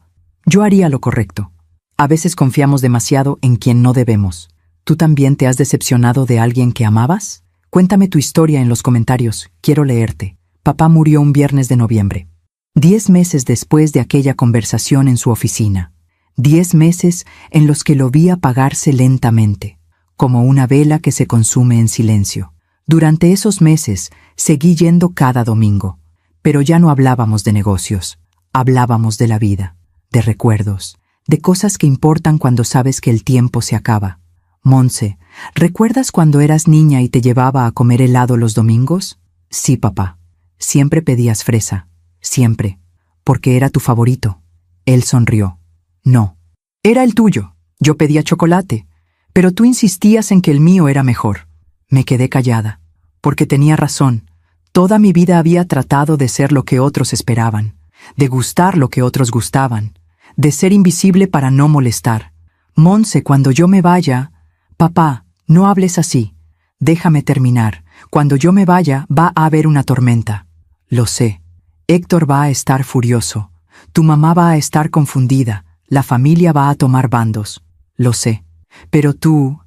yo haría lo correcto. A veces confiamos demasiado en quien no debemos. ¿Tú también te has decepcionado de alguien que amabas? Cuéntame tu historia en los comentarios. Quiero leerte. Papá murió un viernes de noviembre. 10 meses después de aquella conversación en su oficina. 10 meses en los que lo vi apagarse lentamente, como una vela que se consume en silencio. Durante esos meses seguí yendo cada domingo, pero ya no hablábamos de negocios. Hablábamos de la vida, de recuerdos, de cosas que importan cuando sabes que el tiempo se acaba. Monse, ¿recuerdas cuando eras niña y te llevaba a comer helado los domingos? Sí, papá. Siempre pedías fresa. Siempre. Porque era tu favorito. Él sonrió. No. Era el tuyo. Yo pedía chocolate. Pero tú insistías en que el mío era mejor. Me quedé callada. Porque tenía razón. Toda mi vida había tratado de ser lo que otros esperaban, de gustar lo que otros gustaban, de ser invisible para no molestar. Monse, cuando yo me vaya... Papá, no hables así. Déjame terminar. Cuando yo me vaya, va a haber una tormenta. Lo sé. Héctor va a estar furioso. Tu mamá va a estar confundida. La familia va a tomar bandos. Lo sé. Pero tú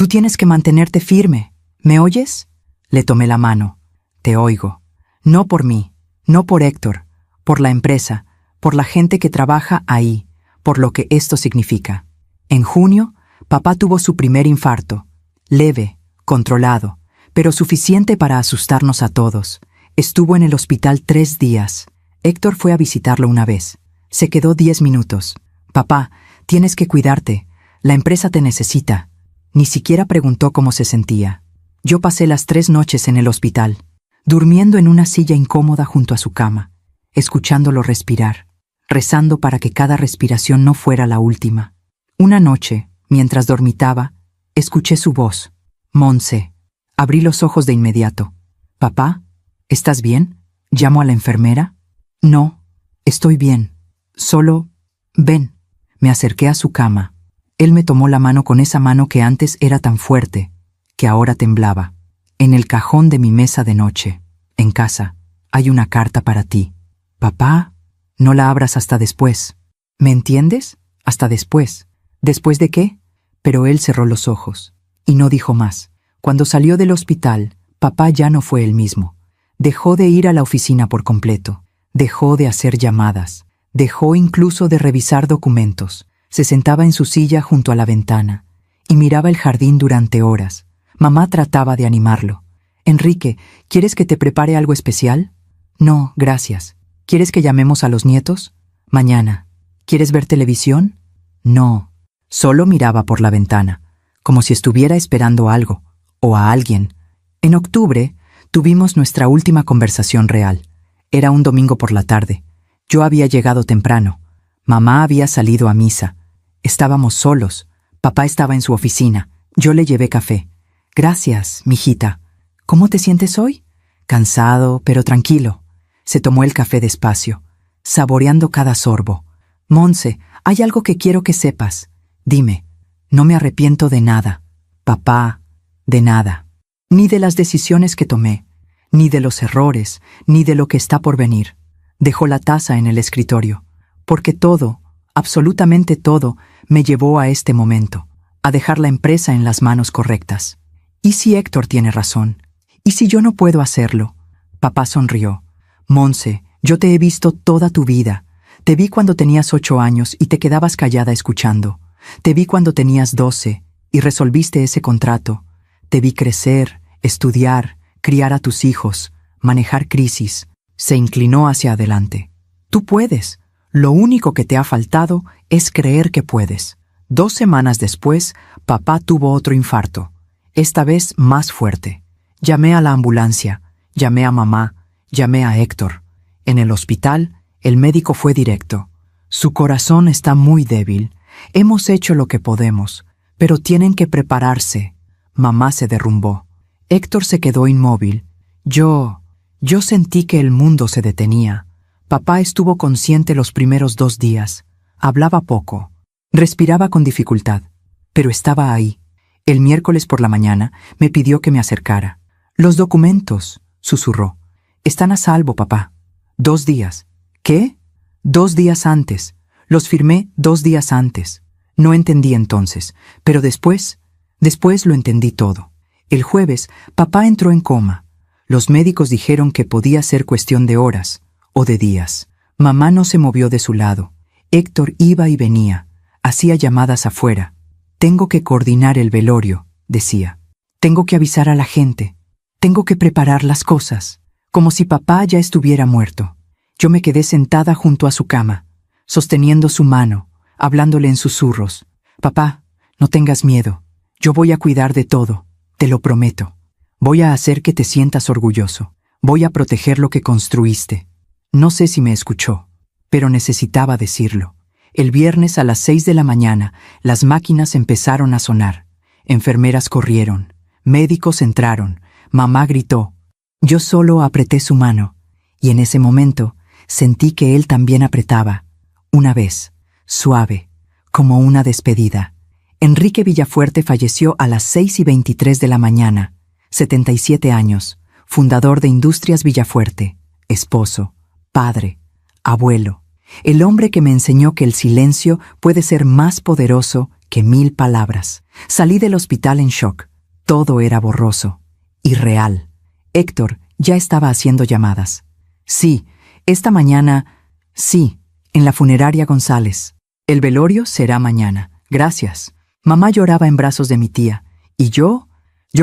tienes que mantenerte firme. ¿Me oyes? Le tomé la mano. Te oigo. No por mí, no por Héctor, por la empresa, por la gente que trabaja ahí, por lo que esto significa. En junio, papá tuvo su primer infarto. Leve, controlado, pero suficiente para asustarnos a todos. Estuvo en el hospital 3 días. Héctor fue a visitarlo una vez. Se quedó 10 minutos. Papá, tienes que cuidarte. La empresa te necesita. Ni siquiera preguntó cómo se sentía. Yo pasé las 3 noches en el hospital, durmiendo en una silla incómoda junto a su cama, escuchándolo respirar, rezando para que cada respiración no fuera la última. Una noche, mientras dormitaba, escuché su voz. Monse. Abrí los ojos de inmediato. Papá, ¿estás bien? ¿Llamo a la enfermera? No, estoy bien. Solo, ven. Me acerqué a su cama. Él me tomó la mano con esa mano que antes era tan fuerte, que ahora temblaba. En el cajón de mi mesa de noche, en casa, hay una carta para ti. Papá, no la abras hasta después. ¿Me entiendes? Hasta después. ¿Después de qué? Pero él cerró los ojos y no dijo más. Cuando salió del hospital, papá ya no fue el mismo. Dejó de ir a la oficina por completo. Dejó de hacer llamadas. Dejó incluso de revisar documentos. Se sentaba en su silla junto a la ventana y miraba el jardín durante horas. Mamá trataba de animarlo. Enrique, ¿quieres que te prepare algo especial? No, gracias. ¿Quieres que llamemos a los nietos? Mañana. ¿Quieres ver televisión? No. Solo miraba por la ventana, como si estuviera esperando algo, o a alguien. En octubre, tuvimos nuestra última conversación real. Era un domingo por la tarde. Yo había llegado temprano. Mamá había salido a misa. Estábamos solos. Papá estaba en su oficina. Yo le llevé café. Gracias, mijita. ¿Cómo te sientes hoy? Cansado, pero tranquilo. Se tomó el café despacio, saboreando cada sorbo. Monse, hay algo que quiero que sepas. Dime, no me arrepiento de nada. Papá, de nada. Ni de las decisiones que tomé, ni de los errores, ni de lo que está por venir. Dejó la taza en el escritorio, porque todo, absolutamente todo, me llevó a este momento, a dejar la empresa en las manos correctas. ¿Y si Héctor tiene razón? ¿Y si yo no puedo hacerlo? Papá sonrió. Monse, yo te he visto toda tu vida. Te vi cuando tenías 8 años y te quedabas callada escuchando. Te vi cuando tenías 12 y resolviste ese contrato. Te vi crecer, estudiar, criar a tus hijos, manejar crisis. Se inclinó hacia adelante. Tú puedes. Lo único que te ha faltado es creer que puedes. 2 semanas después, papá tuvo otro infarto. Esta vez más fuerte. Llamé a la ambulancia, llamé a mamá, llamé a Héctor. En el hospital, el médico fue directo. Su corazón está muy débil. Hemos hecho lo que podemos, pero tienen que prepararse. Mamá se derrumbó. Héctor se quedó inmóvil. Yo sentí que el mundo se detenía. Papá estuvo consciente los primeros 2 días. Hablaba poco. Respiraba con dificultad, pero estaba ahí. El miércoles por la mañana me pidió que me acercara. Los documentos, susurró. Están a salvo, papá. 2 días. ¿Qué? 2 días antes. Los firmé 2 días antes. No entendí entonces, pero después lo entendí todo. El jueves, papá entró en coma. Los médicos dijeron que podía ser cuestión de horas o de días. Mamá no se movió de su lado. Héctor iba y venía. Hacía llamadas afuera. Tengo que coordinar el velorio, decía. Tengo que avisar a la gente. Tengo que preparar las cosas. Como si papá ya estuviera muerto. Yo me quedé sentada junto a su cama, sosteniendo su mano, hablándole en susurros. Papá, no tengas miedo. Yo voy a cuidar de todo, te lo prometo. Voy a hacer que te sientas orgulloso. Voy a proteger lo que construiste. No sé si me escuchó, pero necesitaba decirlo. El viernes a las 6 de la mañana, las máquinas empezaron a sonar. Enfermeras corrieron. Médicos entraron. Mamá gritó. Yo solo apreté su mano, y en ese momento sentí que él también apretaba. Una vez, suave, como una despedida. Enrique Villafuerte falleció a las 6:23 de la mañana. 77 años, fundador de Industrias Villafuerte, esposo, padre, abuelo. El hombre que me enseñó que el silencio puede ser más poderoso que 1000 palabras. Salí del hospital en shock. Todo era borroso, irreal. Héctor ya estaba haciendo llamadas. Sí, esta mañana, sí, en la funeraria González. El velorio será mañana. Gracias. Mamá lloraba en brazos de mi tía, y yo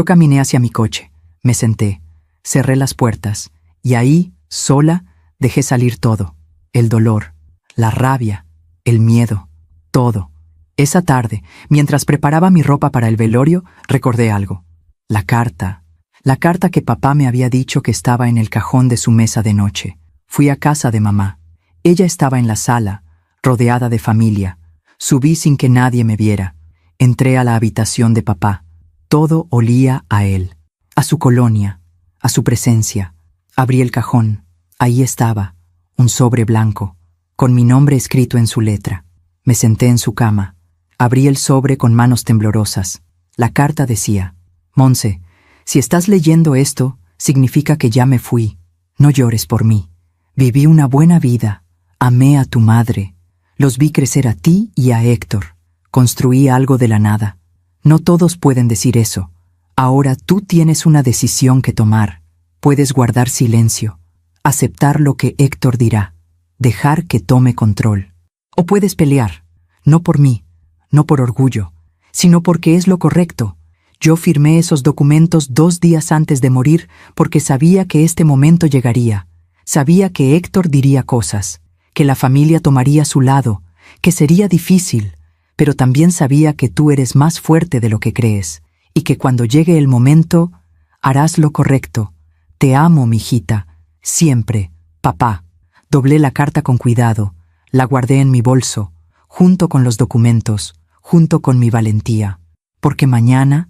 caminé hacia mi coche. Me senté, cerré las puertas, y ahí, sola, dejé salir todo. El dolor, la rabia, el miedo, todo. Esa tarde, mientras preparaba mi ropa para el velorio, recordé algo. La carta que papá me había dicho que estaba en el cajón de su mesa de noche. Fui a casa de mamá. Ella estaba en la sala, rodeada de familia. Subí sin que nadie me viera. Entré a la habitación de papá. Todo olía a él, a su colonia, a su presencia. Abrí el cajón. Ahí estaba, un sobre blanco, con mi nombre escrito en su letra. Me senté en su cama. Abrí el sobre con manos temblorosas. La carta decía: Monse, si estás leyendo esto, significa que ya me fui. No llores por mí. Viví una buena vida. Amé a tu madre. Los vi crecer a ti y a Héctor. Construí algo de la nada. No todos pueden decir eso. Ahora tú tienes una decisión que tomar. Puedes guardar silencio, aceptar lo que Héctor dirá, dejar que tome control. O puedes pelear, no por mí, no por orgullo, sino porque es lo correcto. Yo firmé esos documentos 2 días antes de morir porque sabía que este momento llegaría. Sabía que Héctor diría cosas, que la familia tomaría su lado, que sería difícil, pero también sabía que tú eres más fuerte de lo que crees, y que cuando llegue el momento, harás lo correcto. Te amo, mijita, siempre, papá. Doblé la carta con cuidado, la guardé en mi bolso, junto con los documentos, junto con mi valentía, porque mañana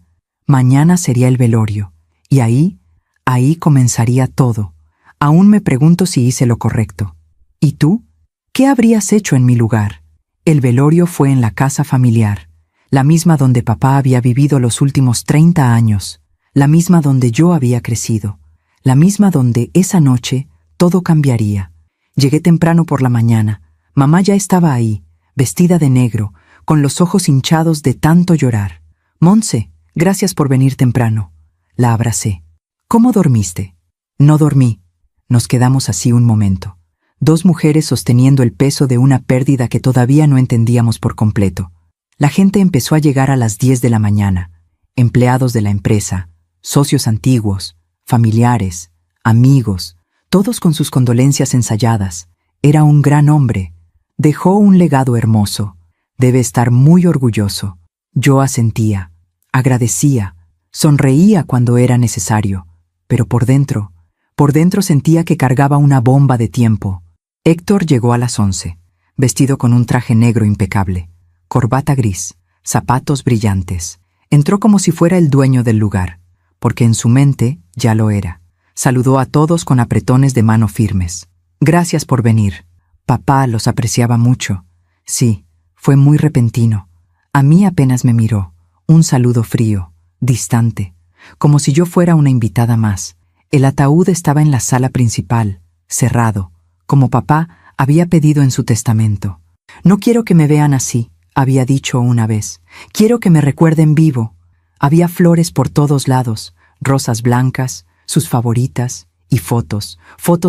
sería el velorio, y ahí comenzaría todo. Aún me pregunto si hice lo correcto. ¿Y tú? ¿Qué habrías hecho en mi lugar? El velorio fue en la casa familiar, la misma donde papá había vivido los últimos 30 años, la misma donde yo había crecido, la misma donde esa noche todo cambiaría. Llegué temprano por la mañana. Mamá ya estaba ahí, vestida de negro, con los ojos hinchados de tanto llorar. Monse, gracias por venir temprano. La abracé. ¿Cómo dormiste? No dormí. Nos quedamos así un momento. Dos mujeres sosteniendo el peso de una pérdida que todavía no entendíamos por completo. La gente empezó a llegar a las 10 de la mañana. Empleados de la empresa, socios antiguos, familiares, amigos, todos con sus condolencias ensayadas. Era un gran hombre. Dejó un legado hermoso. Debe estar muy orgulloso. Yo asentía, agradecía, sonreía cuando era necesario, pero por dentro sentía que cargaba una bomba de tiempo. Héctor llegó a las 11, vestido con un traje negro impecable, corbata gris, zapatos brillantes. Entró como si fuera el dueño del lugar, porque en su mente ya lo era. Saludó a todos con apretones de mano firmes. Gracias por venir. Papá los apreciaba mucho. Sí, fue muy repentino. A mí apenas me miró. Un saludo frío, distante, como si yo fuera una invitada más. El ataúd estaba en la sala principal, cerrado, como papá había pedido en su testamento. No quiero que me vean así, había dicho una vez. Quiero que me recuerden vivo. Había flores por todos lados, rosas blancas, sus favoritas, y fotos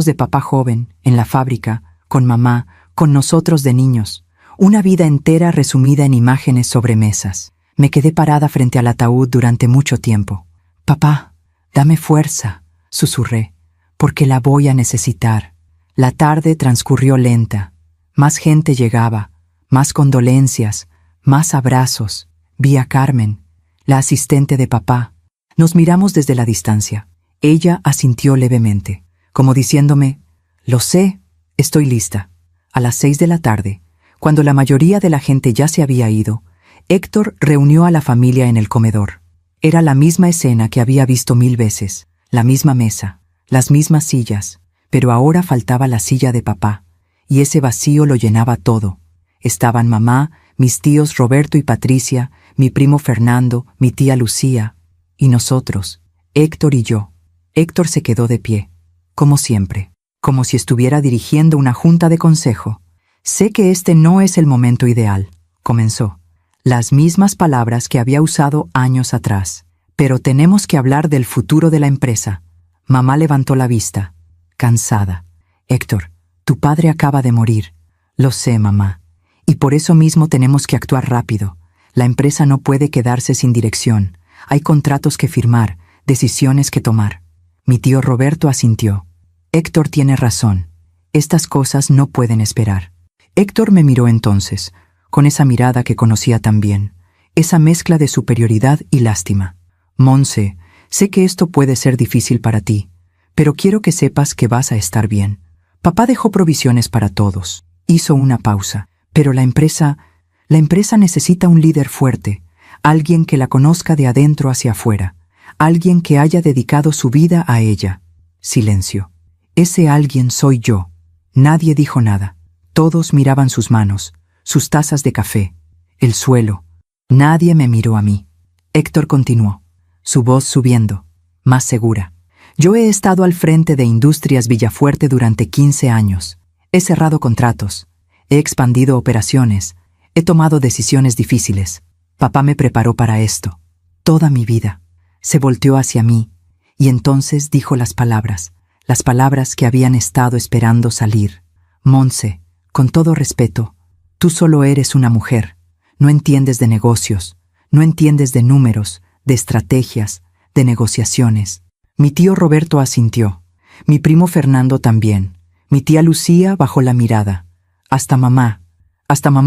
de papá joven, en la fábrica, con mamá, con nosotros de niños. Una vida entera resumida en imágenes sobre mesas. Me quedé parada frente al ataúd durante mucho tiempo. Papá, dame fuerza, susurré, porque la voy a necesitar. La tarde transcurrió lenta. Más gente llegaba, más condolencias, más abrazos. Vi a Carmen, la asistente de papá. Nos miramos desde la distancia. Ella asintió levemente, como diciéndome, lo sé, estoy lista. A las 6 de la tarde, cuando la mayoría de la gente ya se había ido, Héctor reunió a la familia en el comedor. Era la misma escena que había visto 1000 veces, la misma mesa, las mismas sillas, pero ahora faltaba la silla de papá, y ese vacío lo llenaba todo. Estaban mamá, mis tíos Roberto y Patricia, mi primo Fernando, mi tía Lucía, y nosotros, Héctor y yo. Héctor se quedó de pie, como siempre, como si estuviera dirigiendo una junta de consejo. Sé que este no es el momento ideal, comenzó. Las mismas palabras que había usado años atrás. Pero tenemos que hablar del futuro de la empresa. Mamá levantó la vista, cansada. Héctor, tu padre acaba de morir. Lo sé, mamá. Y por eso mismo tenemos que actuar rápido. La empresa no puede quedarse sin dirección. Hay contratos que firmar, decisiones que tomar. Mi tío Roberto asintió. Héctor tiene razón. Estas cosas no pueden esperar. Héctor me miró entonces, con esa mirada que conocía tan bien, esa mezcla de superioridad y lástima. Monse, sé que esto puede ser difícil para ti, pero quiero que sepas que vas a estar bien. Papá dejó provisiones para todos. Hizo una pausa, pero la empresa necesita un líder fuerte, alguien que la conozca de adentro hacia afuera, alguien que haya dedicado su vida a ella. Silencio. Ese alguien soy yo. Nadie dijo nada. Todos miraban sus manos, sus tazas de café, el suelo. Nadie me miró a mí. Héctor continuó, su voz subiendo, más segura. Yo he estado al frente de Industrias Villafuerte durante 15 años. He cerrado contratos, he expandido operaciones, he tomado decisiones difíciles. Papá me preparó para esto. Toda mi vida. Se volteó hacia mí, y entonces dijo las palabras que habían estado esperando salir. Monse, con todo respeto, tú solo eres una mujer. No entiendes de negocios, no entiendes de números, de estrategias, de negociaciones. Mi tío Roberto asintió, mi primo Fernando también. Mi tía Lucía bajó la mirada. Hasta mamá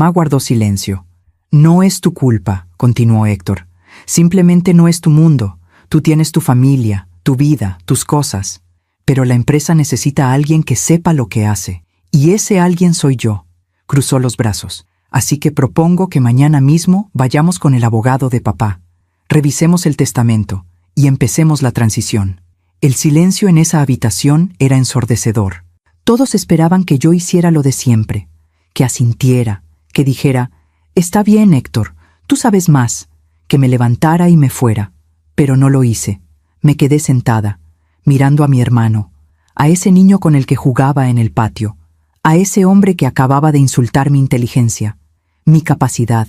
guardó silencio. No es tu culpa, continuó Héctor. Simplemente no es tu mundo. Tú tienes tu familia, tu vida, tus cosas. Pero la empresa necesita a alguien que sepa lo que hace. Y ese alguien soy yo. Cruzó los brazos. Así que propongo que mañana mismo vayamos con el abogado de papá. Revisemos el testamento y empecemos la transición. El silencio en esa habitación era ensordecedor. Todos esperaban que yo hiciera lo de siempre, que asintiera, que dijera, «Está bien, Héctor, tú sabes más», que me levantara y me fuera. Pero no lo hice. Me quedé sentada, mirando a mi hermano, a ese niño con el que jugaba en el patio, a ese hombre que acababa de insultar mi inteligencia, mi capacidad,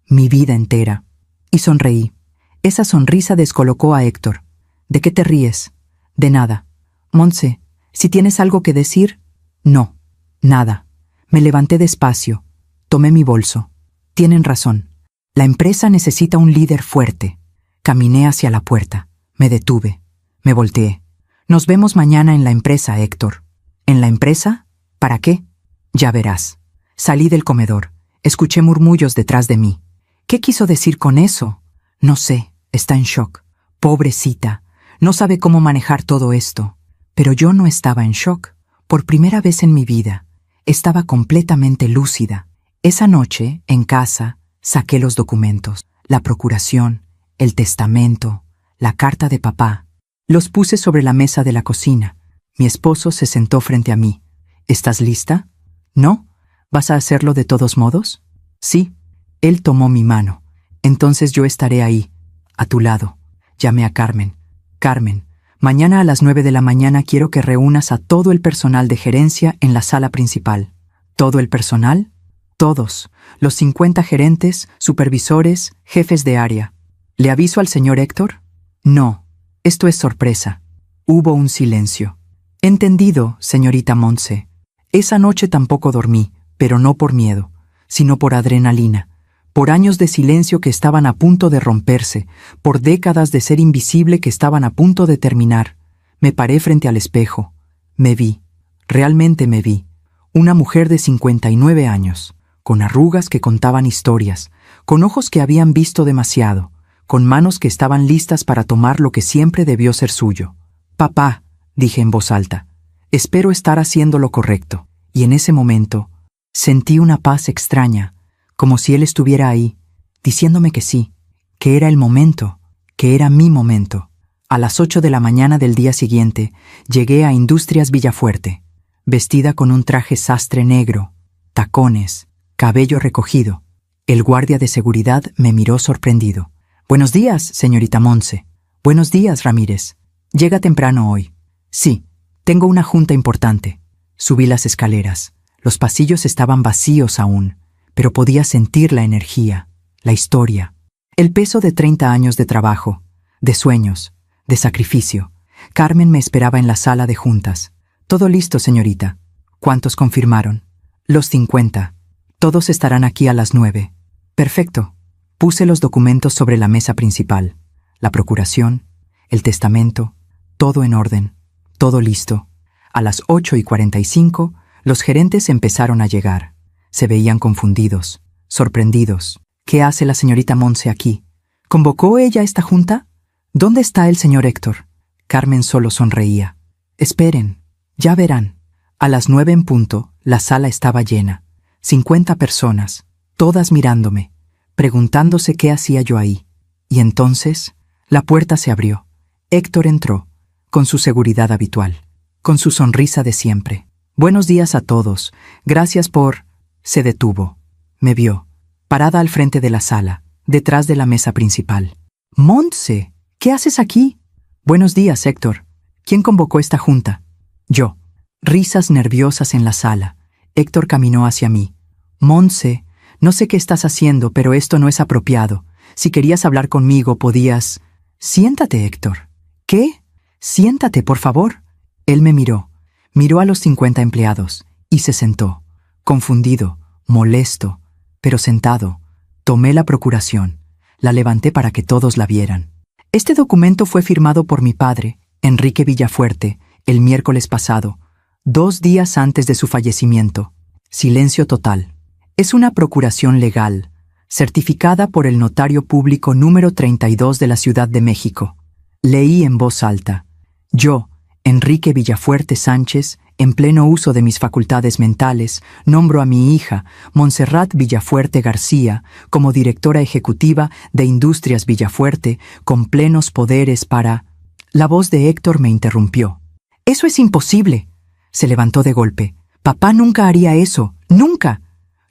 mi vida entera. Y sonreí. Esa sonrisa descolocó a Héctor. ¿De qué te ríes? De nada. Montse, si tienes algo que decir. No, nada. Me levanté despacio. Tomé mi bolso. Tienen razón. La empresa necesita un líder fuerte. Caminé hacia la puerta. Me detuve. Me volteé. Nos vemos mañana en la empresa, Héctor. ¿En la empresa? ¿Para qué? Ya verás. Salí del comedor. Escuché murmullos detrás de mí. ¿Qué quiso decir con eso? No sé. Está en shock. Pobrecita. No sabe cómo manejar todo esto. Pero yo no estaba en shock. Por primera vez en mi vida, estaba completamente lúcida. Esa noche, en casa, saqué los documentos, la procuración, el testamento, la carta de papá. Los puse sobre la mesa de la cocina. Mi esposo se sentó frente a mí. ¿Estás lista? ¿No? ¿Vas a hacerlo de todos modos? Sí. Él tomó mi mano. Entonces yo estaré ahí, a tu lado. Llamé a Carmen. Carmen, mañana a las 9 de la mañana quiero que reúnas a todo el personal de gerencia en la sala principal. ¿Todo el personal? Todos. Los 50 gerentes, supervisores, jefes de área. ¿Le aviso al señor Héctor? No. Esto es sorpresa. Hubo un silencio. Entendido, señorita Montse. Esa noche tampoco dormí, pero no por miedo, sino por adrenalina, por años de silencio que estaban a punto de romperse, por décadas de ser invisible que estaban a punto de terminar. Me paré frente al espejo. Me vi. Realmente me vi. Una mujer de 59 años, con arrugas que contaban historias, con ojos que habían visto demasiado, con manos que estaban listas para tomar lo que siempre debió ser suyo. Papá, dije en voz alta, espero estar haciendo lo correcto. Y en ese momento, sentí una paz extraña, como si él estuviera ahí, diciéndome que sí, que era el momento, que era mi momento. A las 8 de la mañana del día siguiente, llegué a Industrias Villafuerte, vestida con un traje sastre negro, tacones, cabello recogido. El guardia de seguridad me miró sorprendido. «Buenos días, señorita Montse». «Buenos días, Ramírez. ¿Llega temprano hoy?» «Sí, tengo una junta importante». Subí las escaleras. Los pasillos estaban vacíos aún, pero podía sentir la energía, la historia, el peso de 30 años de trabajo, de sueños, de sacrificio. Carmen me esperaba en la sala de juntas. «Todo listo, señorita». «¿Cuántos confirmaron?» «Los 50. Todos estarán aquí a las 9. «Perfecto». Puse los documentos sobre la mesa principal. La procuración, el testamento, todo en orden, todo listo. A las 8:45, los gerentes empezaron a llegar. Se veían confundidos, sorprendidos. ¿Qué hace la señorita Montse aquí? ¿Convocó ella esta junta? ¿Dónde está el señor Héctor? Carmen solo sonreía. Esperen, ya verán. A las 9 en punto, la sala estaba llena. 50 personas, todas mirándome, preguntándose qué hacía yo ahí. Y entonces, la puerta se abrió. Héctor entró, con su seguridad habitual, con su sonrisa de siempre. «Buenos días a todos. Gracias por...» Se detuvo. Me vio, parada al frente de la sala, detrás de la mesa principal. «Montse, ¿qué haces aquí?» «Buenos días, Héctor. ¿Quién convocó esta junta?» «Yo». Risas nerviosas en la sala. Héctor caminó hacia mí. «Montse, no sé qué estás haciendo, pero esto no es apropiado. Si querías hablar conmigo, podías...» «Siéntate, Héctor». «¿Qué? Siéntate, por favor». Él me miró. Miró a los 50 empleados y se sentó, confundido, molesto, pero sentado. Tomé la procuración. La levanté para que todos la vieran. Este documento fue firmado por mi padre, Enrique Villafuerte, el miércoles pasado, 2 días antes de su fallecimiento. Silencio total. Es una procuración legal, certificada por el notario público número 32 de la Ciudad de México. Leí en voz alta. Yo, Enrique Villafuerte Sánchez, en pleno uso de mis facultades mentales, nombro a mi hija, Montserrat Villafuerte García, como directora ejecutiva de Industrias Villafuerte, con plenos poderes para... La voz de Héctor me interrumpió. «Eso es imposible». Se levantó de golpe. «Papá nunca haría eso. ¡Nunca!»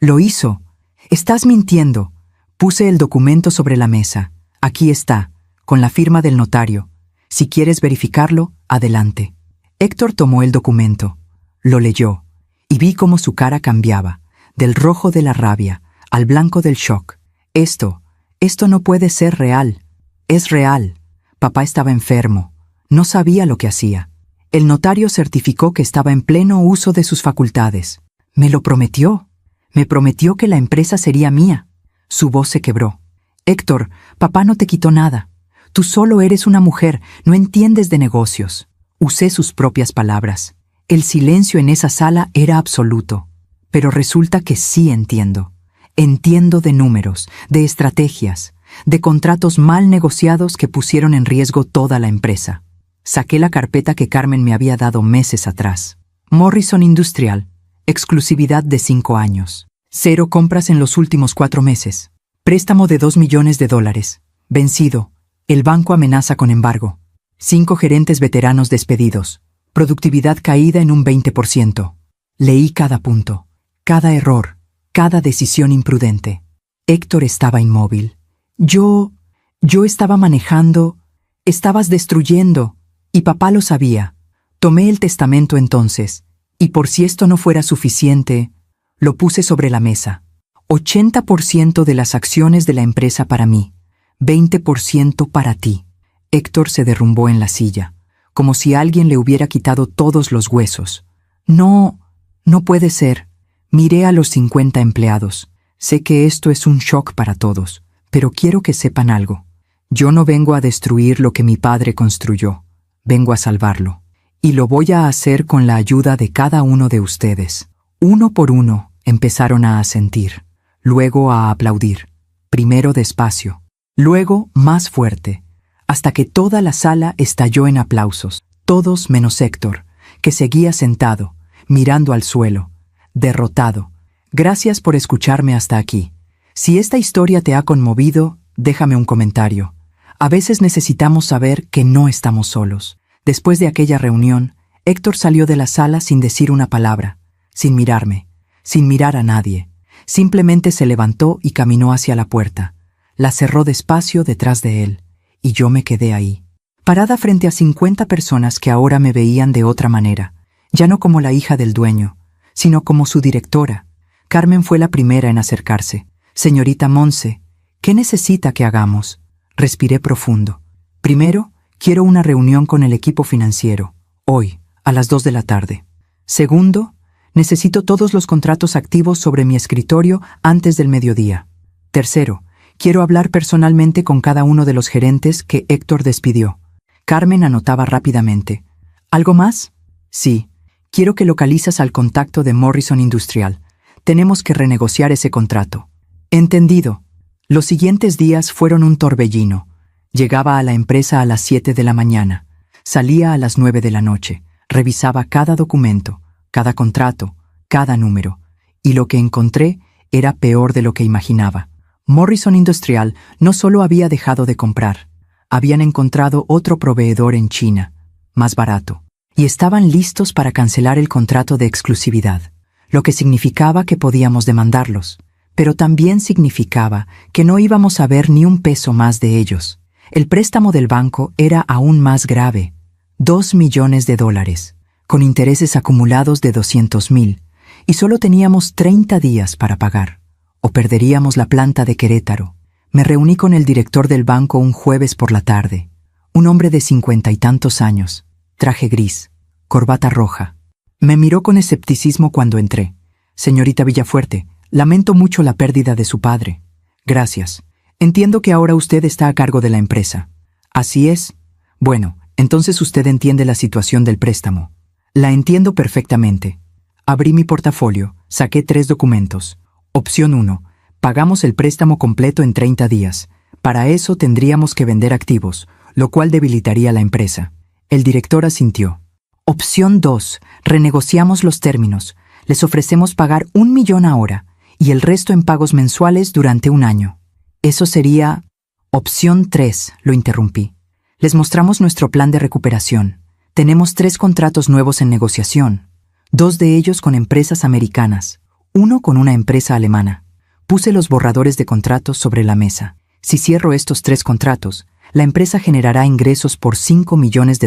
«Lo hizo. Estás mintiendo». Puse el documento sobre la mesa. «Aquí está, con la firma del notario. Si quieres verificarlo, adelante». Héctor tomó el documento, lo leyó y vi cómo su cara cambiaba, del rojo de la rabia al blanco del shock. Esto no puede ser real. Es real. Papá estaba enfermo. No sabía lo que hacía. El notario certificó que estaba en pleno uso de sus facultades. Me lo prometió. Me prometió que la empresa sería mía. Su voz se quebró. Héctor, papá no te quitó nada. Tú solo eres una mujer, no entiendes de negocios. Usé sus propias palabras. El silencio en esa sala era absoluto. Pero resulta que sí entiendo. Entiendo de números, de estrategias, de contratos mal negociados que pusieron en riesgo toda la empresa. Saqué la carpeta que Carmen me había dado meses atrás. Morrison Industrial, exclusividad de 5 años. 0 compras en los últimos 4 meses. Préstamo de $2 millones. Vencido. El banco amenaza con embargo. 5 gerentes veteranos despedidos. Productividad caída en un 20%. Leí cada punto, cada error, cada decisión imprudente. Héctor estaba inmóvil. Yo estaba manejando, estabas destruyendo, y papá lo sabía. Tomé el testamento entonces, y por si esto no fuera suficiente, lo puse sobre la mesa. 80% de las acciones de la empresa para mí, 20% para ti. Héctor se derrumbó en la silla, como si alguien le hubiera quitado todos los huesos. No puede ser. Miré a los 50 empleados. Sé que esto es un shock para todos, pero quiero que sepan algo. Yo no vengo a destruir lo que mi padre construyó. Vengo a salvarlo. Y lo voy a hacer con la ayuda de cada uno de ustedes. Uno por uno empezaron a asentir, luego a aplaudir. Primero despacio, luego más fuerte, hasta que toda la sala estalló en aplausos. Todos menos Héctor, que seguía sentado, mirando al suelo, derrotado. Gracias por escucharme hasta aquí. Si esta historia te ha conmovido, déjame un comentario. A veces necesitamos saber que no estamos solos. Después de aquella reunión, Héctor salió de la sala sin decir una palabra, sin mirarme, sin mirar a nadie. Simplemente se levantó y caminó hacia la puerta. La cerró despacio detrás de él, y yo me quedé ahí, parada frente a 50 personas que ahora me veían de otra manera, ya no como la hija del dueño, sino como su directora. Carmen fue la primera en acercarse. Señorita Monse, ¿qué necesita que hagamos? Respiré profundo. Primero, quiero una reunión con el equipo financiero, hoy, a las 2 de la tarde. Segundo, necesito todos los contratos activos sobre mi escritorio antes del mediodía. Tercero, quiero hablar personalmente con cada uno de los gerentes que Héctor despidió. Carmen anotaba rápidamente. ¿Algo más? Sí. Quiero que localizas al contacto de Morrison Industrial. Tenemos que renegociar ese contrato. Entendido. Los siguientes días fueron un torbellino. Llegaba a la empresa a las 7 de la mañana. Salía a las 9 de la noche. Revisaba cada documento, cada contrato, cada número. Y lo que encontré era peor de lo que imaginaba. Morrison Industrial no solo había dejado de comprar. Habían encontrado otro proveedor en China, más barato. Y estaban listos para cancelar el contrato de exclusividad, lo que significaba que podíamos demandarlos, pero también significaba que no íbamos a ver ni un peso más de ellos. El préstamo del banco era aún más grave, $2 millones, con intereses acumulados de 200,000, y solo teníamos 30 días para pagar, o perderíamos la planta de Querétaro. Me reuní con el director del banco un jueves por la tarde, un hombre de 50 y tantos años, traje gris, corbata roja. Me miró con escepticismo cuando entré. Señorita Villafuerte, lamento mucho la pérdida de su padre. Gracias. Entiendo que ahora usted está a cargo de la empresa. ¿Así es? Bueno, entonces usted entiende la situación del préstamo. La entiendo perfectamente. Abrí mi portafolio, saqué 3 documentos. Opción 1. Pagamos el préstamo completo en 30 días. Para eso tendríamos que vender activos, lo cual debilitaría la empresa. El director asintió. Opción 2. Renegociamos los términos. Les ofrecemos pagar $1 millón ahora y el resto en pagos mensuales durante 1 año. Eso sería... Opción 3, lo interrumpí. Les mostramos nuestro plan de recuperación. Tenemos 3 contratos nuevos en negociación. 2 de ellos con empresas americanas, 1 con una empresa alemana. Puse los borradores de contratos sobre la mesa. Si cierro estos 3 contratos, la empresa generará ingresos por $5 millones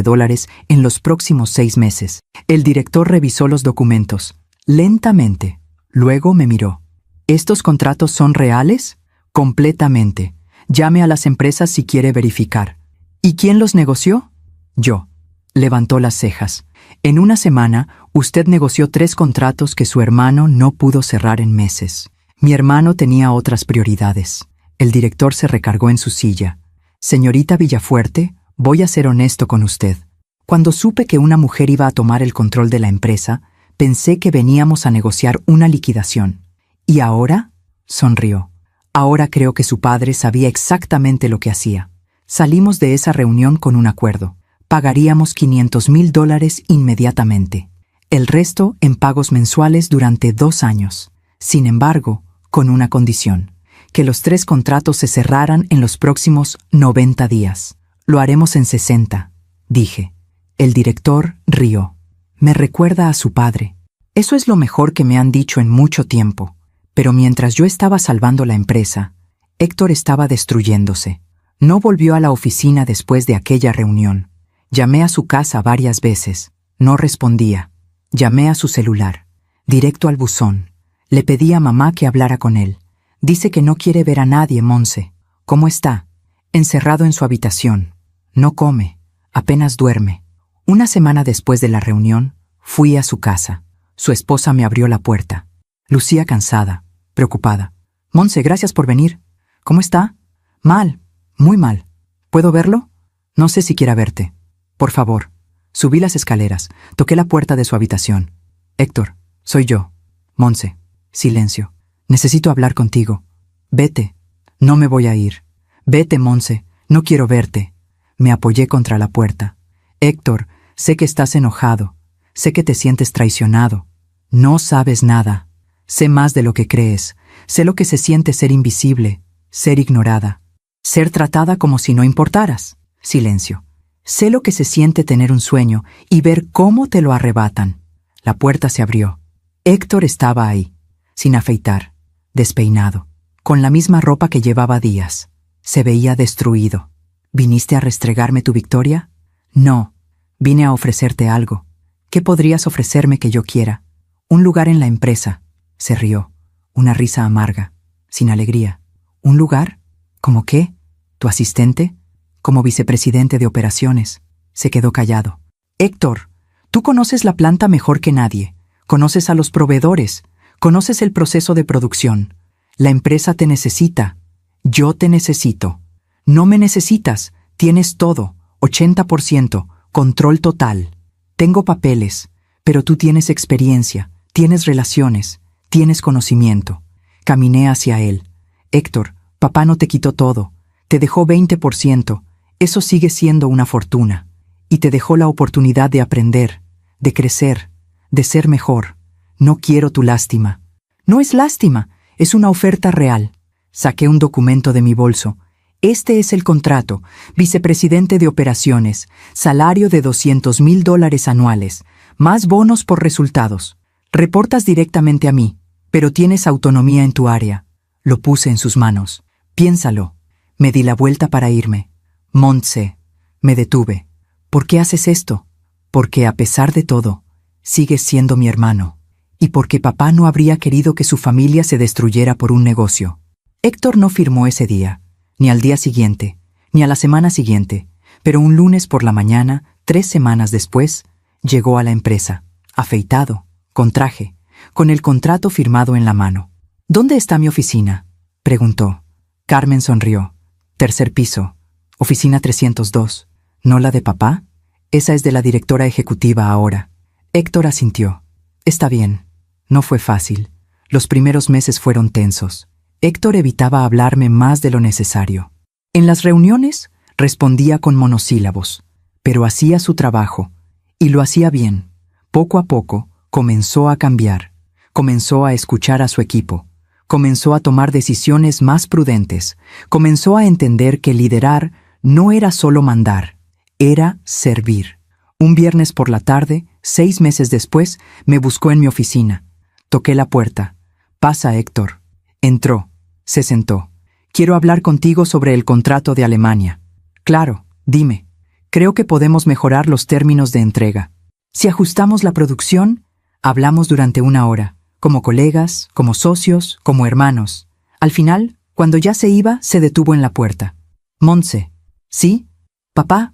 en los próximos 6 meses. El director revisó los documentos. lentamente. Luego me miró. ¿Estos contratos son reales? Completamente. Llame a las empresas si quiere verificar. ¿Y quién los negoció? Yo. Levantó las cejas. En una semana, usted negoció 3 contratos que su hermano no pudo cerrar en meses. Mi hermano tenía otras prioridades. El director se recargó en su silla. Señorita Villafuerte, voy a ser honesto con usted. Cuando supe que una mujer iba a tomar el control de la empresa, pensé que veníamos a negociar una liquidación. ¿Y ahora? Sonrió. Ahora creo que su padre sabía exactamente lo que hacía. Salimos de esa reunión con un acuerdo. Pagaríamos $500,000 inmediatamente. El resto en pagos mensuales durante 2 años. Sin embargo, con una condición: que los 3 contratos se cerraran en los próximos 90 días. Lo haremos en 60, dije. El director rió. Me recuerda a su padre. Eso es lo mejor que me han dicho en mucho tiempo. Pero mientras yo estaba salvando la empresa, Héctor estaba destruyéndose. No volvió a la oficina después de aquella reunión. Llamé a su casa varias veces. No respondía. Llamé a su celular. Directo al buzón. Le pedí a mamá que hablara con él. Dice que no quiere ver a nadie, Monse. ¿Cómo está? Encerrado en su habitación. No come. Apenas duerme. Una semana después de la reunión, fui a su casa. Su esposa me abrió la puerta. Lucía cansada, preocupada. Monse, gracias por venir. ¿Cómo está? Mal, muy mal. ¿Puedo verlo? No sé si quiera verte. Por favor. Subí las escaleras, toqué la puerta de su habitación. Héctor, soy yo. Monse, silencio. Necesito hablar contigo. Vete. No me voy a ir. Vete, Monse. No quiero verte. Me apoyé contra la puerta. Héctor, sé que estás enojado. Sé que te sientes traicionado. No sabes nada. Sé más de lo que crees. Sé lo que se siente ser invisible, ser ignorada, ser tratada como si no importaras. Silencio. Sé lo que se siente tener un sueño y ver cómo te lo arrebatan. La puerta se abrió. Héctor estaba ahí, sin afeitar, despeinado, con la misma ropa que llevaba días. Se veía destruido. ¿Viniste a restregarme tu victoria? No. Vine a ofrecerte algo. ¿Qué podrías ofrecerme que yo quiera? Un lugar en la empresa. Se rió. Una risa amarga, sin alegría. ¿Un lugar? ¿Cómo qué? ¿Tu asistente? Como vicepresidente de operaciones. Se quedó callado. Héctor, tú conoces la planta mejor que nadie. Conoces a los proveedores. Conoces el proceso de producción. La empresa te necesita. Yo te necesito. No me necesitas. Tienes todo. 80%. Control total. Tengo papeles, pero tú tienes experiencia, tienes relaciones, tienes conocimiento. Caminé hacia él. Héctor, papá no te quitó todo. Te dejó 20%. Eso sigue siendo una fortuna. Y te dejó la oportunidad de aprender, de crecer, de ser mejor. No quiero tu lástima. No es lástima, es una oferta real. Saqué un documento de mi bolso. Este es el contrato, vicepresidente de operaciones, salario de $200,000 anuales, más bonos por resultados. Reportas directamente a mí, pero tienes autonomía en tu área. Lo puse en sus manos. Piénsalo. Me di la vuelta para irme. Montse. Me detuve. ¿Por qué haces esto? Porque a pesar de todo, sigues siendo mi hermano. Y porque papá no habría querido que su familia se destruyera por un negocio. Héctor no firmó ese día. Ni al día siguiente, ni a la semana siguiente, pero un lunes por la mañana, 3 semanas después, llegó a la empresa, afeitado, con traje, con el contrato firmado en la mano. ¿Dónde está mi oficina?, preguntó. Carmen sonrió. 3er piso, oficina 302. ¿No la de papá? Esa es de la directora ejecutiva ahora. Héctor asintió. Está bien. No fue fácil. Los primeros meses fueron tensos. Héctor evitaba hablarme más de lo necesario. En las reuniones respondía con monosílabos, pero hacía su trabajo, y lo hacía bien. Poco a poco comenzó a cambiar, comenzó a escuchar a su equipo, comenzó a tomar decisiones más prudentes, comenzó a entender que liderar no era solo mandar, era servir. Un viernes por la tarde, 6 meses después, me buscó en mi oficina. Toqué la puerta. «Pasa, Héctor». Entró. Se sentó. «Quiero hablar contigo sobre el contrato de Alemania». «Claro, dime. Creo que podemos mejorar los términos de entrega. Si ajustamos la producción, Hablamos durante 1 hora, como colegas, como socios, como hermanos. Al final, cuando ya se iba, se detuvo en la puerta. Montse, ¿sí? Papá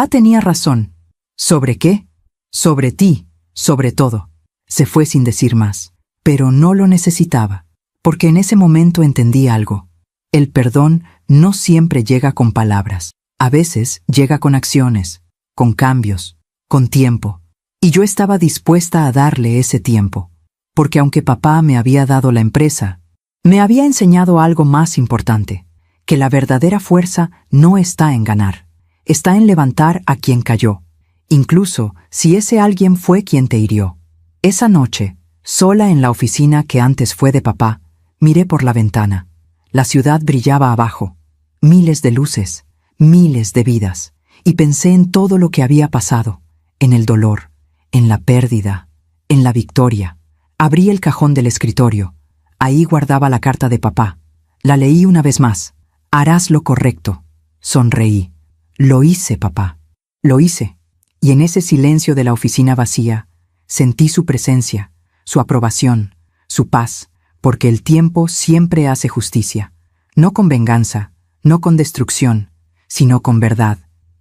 tenía razón. ¿Sobre qué? Sobre ti, sobre todo. Se fue sin decir más, pero no lo necesitaba, porque en ese momento entendí algo. El perdón no siempre llega con palabras. A veces llega con acciones, con cambios, con tiempo. Y yo estaba dispuesta a darle ese tiempo, porque aunque papá me había dado la empresa, me había enseñado algo más importante, que la verdadera fuerza no está en ganar, está en levantar a quien cayó, incluso si ese alguien fue quien te hirió. Esa noche, sola en la oficina que antes fue de papá, miré por la ventana. La ciudad brillaba abajo, miles de luces, miles de vidas, y pensé en todo lo que había pasado, en el dolor, en la pérdida, en la victoria. Abrí el cajón del escritorio. Ahí guardaba la carta de papá. La leí una vez más. Harás lo correcto. Sonreí. Lo hice, papá. Lo hice. Y en ese silencio de la oficina vacía, sentí su presencia, su aprobación, su paz, porque el tiempo siempre hace justicia. No con venganza, no con destrucción, sino con verdad.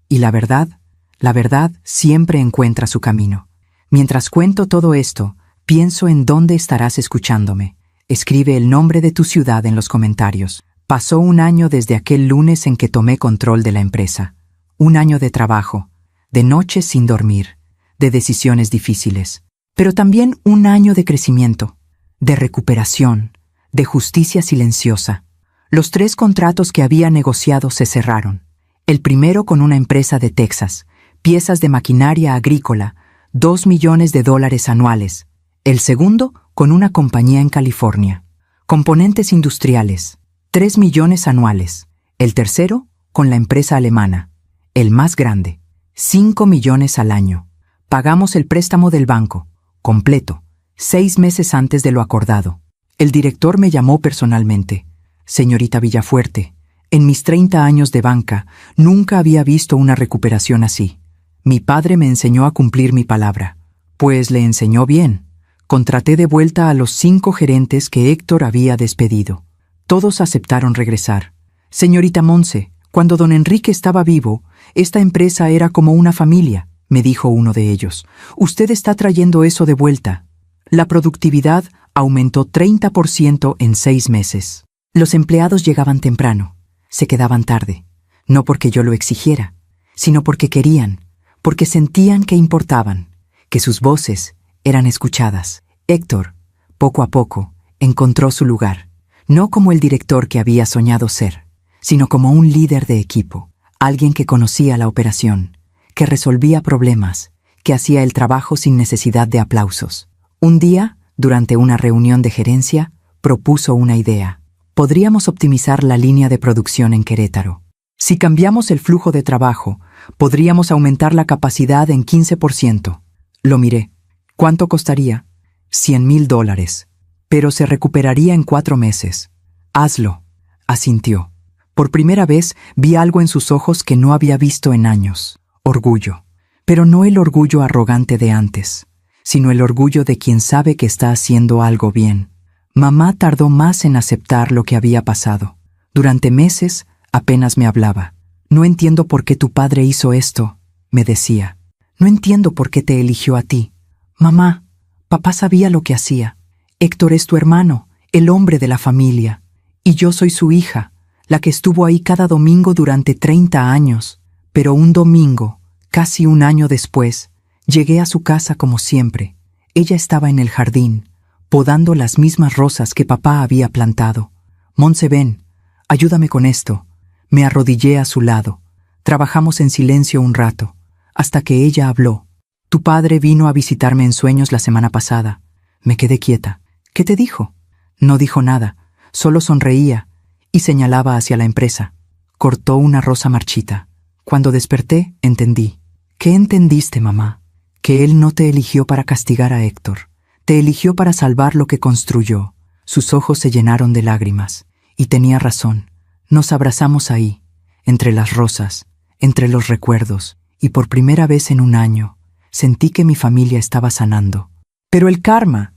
Y la verdad siempre encuentra su camino. Mientras cuento todo esto, pienso en dónde estarás escuchándome. Escribe el nombre de tu ciudad en los comentarios. Pasó 1 año desde aquel lunes en que tomé control de la empresa. 1 año de trabajo, de noches sin dormir, de decisiones difíciles, pero también 1 año de crecimiento, de recuperación, de justicia silenciosa. Los 3 contratos que había negociado se cerraron. El primero con una empresa de Texas, piezas de maquinaria agrícola, $2 millones anuales. El segundo con una compañía en California. Componentes industriales, 3 millones anuales. El tercero con la empresa alemana, el más grande, 5 millones al año. Pagamos el préstamo del banco, completo, 6 meses antes de lo acordado. El director me llamó personalmente. Señorita Villafuerte, en mis 30 años de banca, nunca había visto una recuperación así. Mi padre me enseñó a cumplir mi palabra. Pues le enseñó bien. Contraté de vuelta a los 5 gerentes que Héctor había despedido. Todos aceptaron regresar. Señorita Montse, cuando don Enrique estaba vivo, esta empresa era como una familia, me dijo uno de ellos. Usted está trayendo eso de vuelta. La productividad aumentó 30% en 6 meses. Los empleados llegaban temprano, se quedaban tarde, no porque yo lo exigiera, sino porque querían, porque sentían que importaban, que sus voces eran escuchadas. Héctor, poco a poco, encontró su lugar, no como el director que había soñado ser, sino como un líder de equipo, alguien que conocía la operación, que resolvía problemas, que hacía el trabajo sin necesidad de aplausos. Un día, durante una reunión de gerencia, propuso una idea. Podríamos optimizar la línea de producción en Querétaro. Si cambiamos el flujo de trabajo, podríamos aumentar la capacidad en 15%. Lo miré. ¿Cuánto costaría? $100,000. Pero se recuperaría en 4 meses. Hazlo, asintió. Por primera vez vi algo en sus ojos que no había visto en años. Orgullo. Pero no el orgullo arrogante de antes, sino el orgullo de quien sabe que está haciendo algo bien. Mamá tardó más en aceptar lo que había pasado. Durante meses apenas me hablaba. No entiendo por qué tu padre hizo esto, me decía. No entiendo por qué te eligió a ti. Mamá, papá sabía lo que hacía. Héctor es tu hermano, el hombre de la familia. Y yo soy su hija, la que estuvo ahí cada domingo durante 30 años. Pero un domingo, casi 1 año después, llegué a su casa como siempre. Ella estaba en el jardín, podando las mismas rosas que papá había plantado. Montse, ven, ayúdame con esto. Me arrodillé a su lado. Trabajamos en silencio un rato, hasta que ella habló. Tu padre vino a visitarme en sueños la semana pasada. Me quedé quieta. ¿Qué te dijo? No dijo nada, solo sonreía y señalaba hacia la empresa. Cortó una rosa marchita. Cuando desperté, entendí. ¿Qué entendiste, mamá? Que él no te eligió para castigar a Héctor. Te eligió para salvar lo que construyó. Sus ojos se llenaron de lágrimas. Y tenía razón. Nos abrazamos ahí, entre las rosas, entre los recuerdos, y por primera vez en 1 año, sentí que mi familia estaba sanando. Pero el karma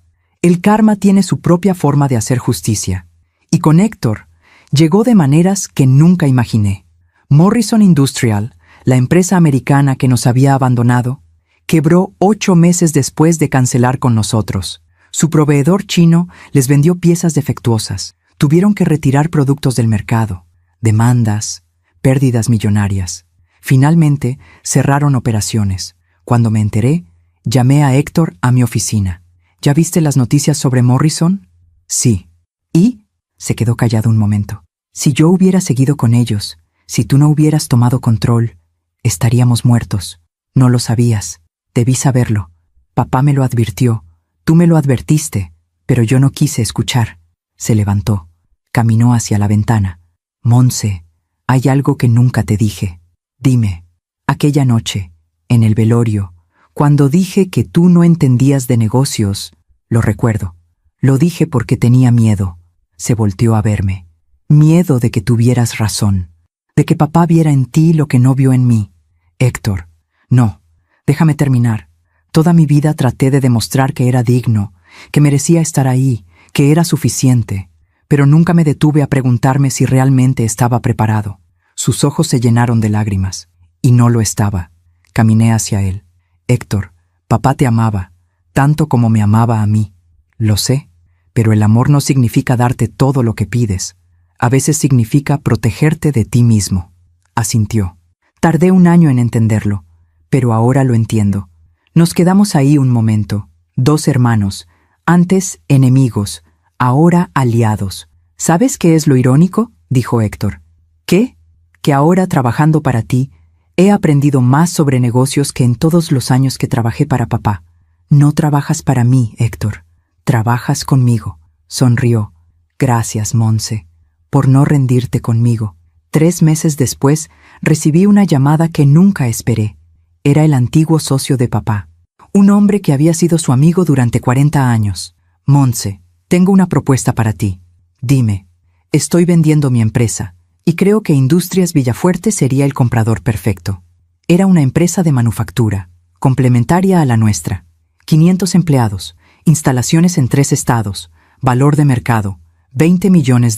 tiene su propia forma de hacer justicia. Y con Héctor, llegó de maneras que nunca imaginé. Morrison Industrial, la empresa americana que nos había abandonado, quebró 8 meses después de cancelar con nosotros. Su proveedor chino les vendió piezas defectuosas. Tuvieron que retirar productos del mercado. Demandas, pérdidas millonarias. Finalmente, cerraron operaciones. Cuando me enteré, llamé a Héctor a mi oficina. ¿Ya viste las noticias sobre Morrison? Sí. ¿Y? Se quedó callado un momento. Si yo hubiera seguido con ellos, si tú no hubieras tomado control, estaríamos muertos. No lo sabías. Debí saberlo. Papá me lo advirtió. Tú me lo advertiste, pero yo no quise escuchar. Se levantó. Caminó hacia la ventana. Monse, hay algo que nunca te dije. Dime, aquella noche, en el velorio, cuando dije que tú no entendías de negocios, lo recuerdo. Lo dije porque tenía miedo. Se volteó a verme. Miedo de que tuvieras razón. De que papá viera en ti lo que no vio en mí. Héctor, no, déjame terminar. Toda mi vida traté de demostrar que era digno, que merecía estar ahí, que era suficiente, pero nunca me detuve a preguntarme si realmente estaba preparado. Sus ojos se llenaron de lágrimas, y no lo estaba. Caminé hacia él. Héctor, papá te amaba, tanto como me amaba a mí. Lo sé, pero el amor no significa darte todo lo que pides. A veces significa protegerte de ti mismo. Asintió. Tardé 1 año en entenderlo, pero ahora lo entiendo. Nos quedamos ahí un momento, 2 hermanos, antes enemigos, ahora aliados. ¿Sabes qué es lo irónico?, dijo Héctor. ¿Qué? Que ahora, trabajando para ti, he aprendido más sobre negocios que en todos los años que trabajé para papá. No trabajas para mí, Héctor. Trabajas conmigo. Sonrió. Gracias, Monse, por no rendirte conmigo. 3 meses después, recibí una llamada que nunca esperé. Era el antiguo socio de papá. Un hombre que había sido su amigo durante 40 años. Monse, tengo una propuesta para ti. Dime, estoy vendiendo mi empresa, y creo que Industrias Villafuerte sería el comprador perfecto. Era una empresa de manufactura, complementaria a la nuestra. 500 empleados, instalaciones en 3 estados, valor de mercado, $20 millones.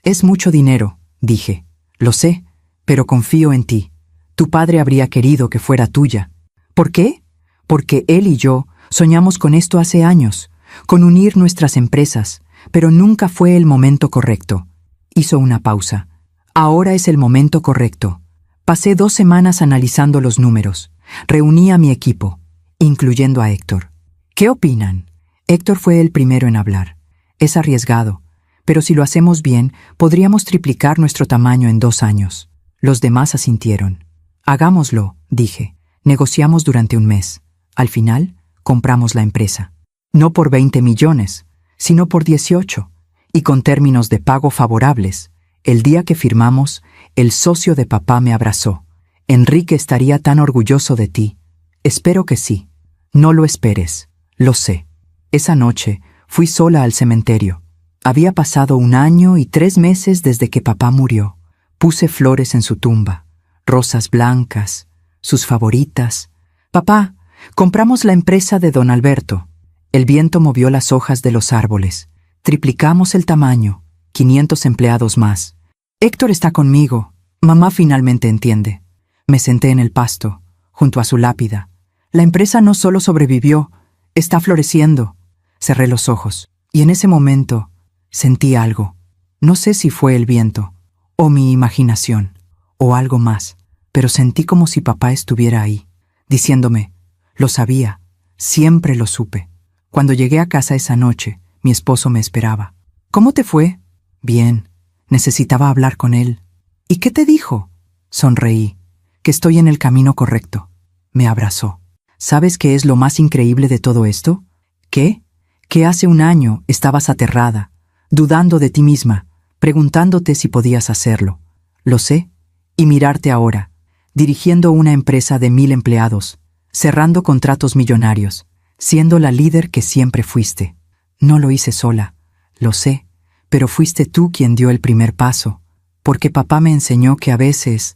Es mucho dinero, dije. Lo sé, pero confío en ti. Tu padre habría querido que fuera tuya. ¿Por qué? Porque él y yo soñamos con esto hace años, con unir nuestras empresas, pero nunca fue el momento correcto. Hizo una pausa. Ahora es el momento correcto. Pasé 2 semanas analizando los números. Reuní a mi equipo, incluyendo a Héctor. ¿Qué opinan? Héctor fue el primero en hablar. Es arriesgado, pero si lo hacemos bien, podríamos triplicar nuestro tamaño en 2 años. Los demás asintieron. Hagámoslo, dije. Negociamos durante 1 mes. Al final, compramos la empresa. No por 20 millones, sino por 18, y con términos de pago favorables. El día que firmamos, el socio de papá me abrazó. Enrique estaría tan orgulloso de ti. Espero que sí. No lo esperes. Lo sé. Esa noche, fui sola al cementerio. Había pasado 1 año y 3 meses desde que papá murió. Puse flores en su tumba. Rosas blancas, sus favoritas. Papá, compramos la empresa de don Alberto. El viento movió las hojas de los árboles. Triplicamos el tamaño, 500 empleados más. Héctor está conmigo. Mamá finalmente entiende. Me senté en el pasto, junto a su lápida. La empresa no solo sobrevivió, está floreciendo. Cerré los ojos, y en ese momento sentí algo. No sé si fue el viento, o mi imaginación, o algo más, pero sentí como si papá estuviera ahí, diciéndome, lo sabía, siempre lo supe. Cuando llegué a casa esa noche, mi esposo me esperaba. ¿Cómo te fue? Bien, necesitaba hablar con él. ¿Y qué te dijo? Sonreí, que estoy en el camino correcto. Me abrazó. ¿Sabes qué es lo más increíble de todo esto? ¿Qué? Que hace 1 año estabas aterrada, dudando de ti misma, preguntándote si podías hacerlo. Lo sé. Y mirarte ahora, dirigiendo una empresa de 1000 empleados, cerrando contratos millonarios, siendo la líder que siempre fuiste. No lo hice sola, lo sé, pero fuiste tú quien dio el primer paso, porque papá me enseñó que a veces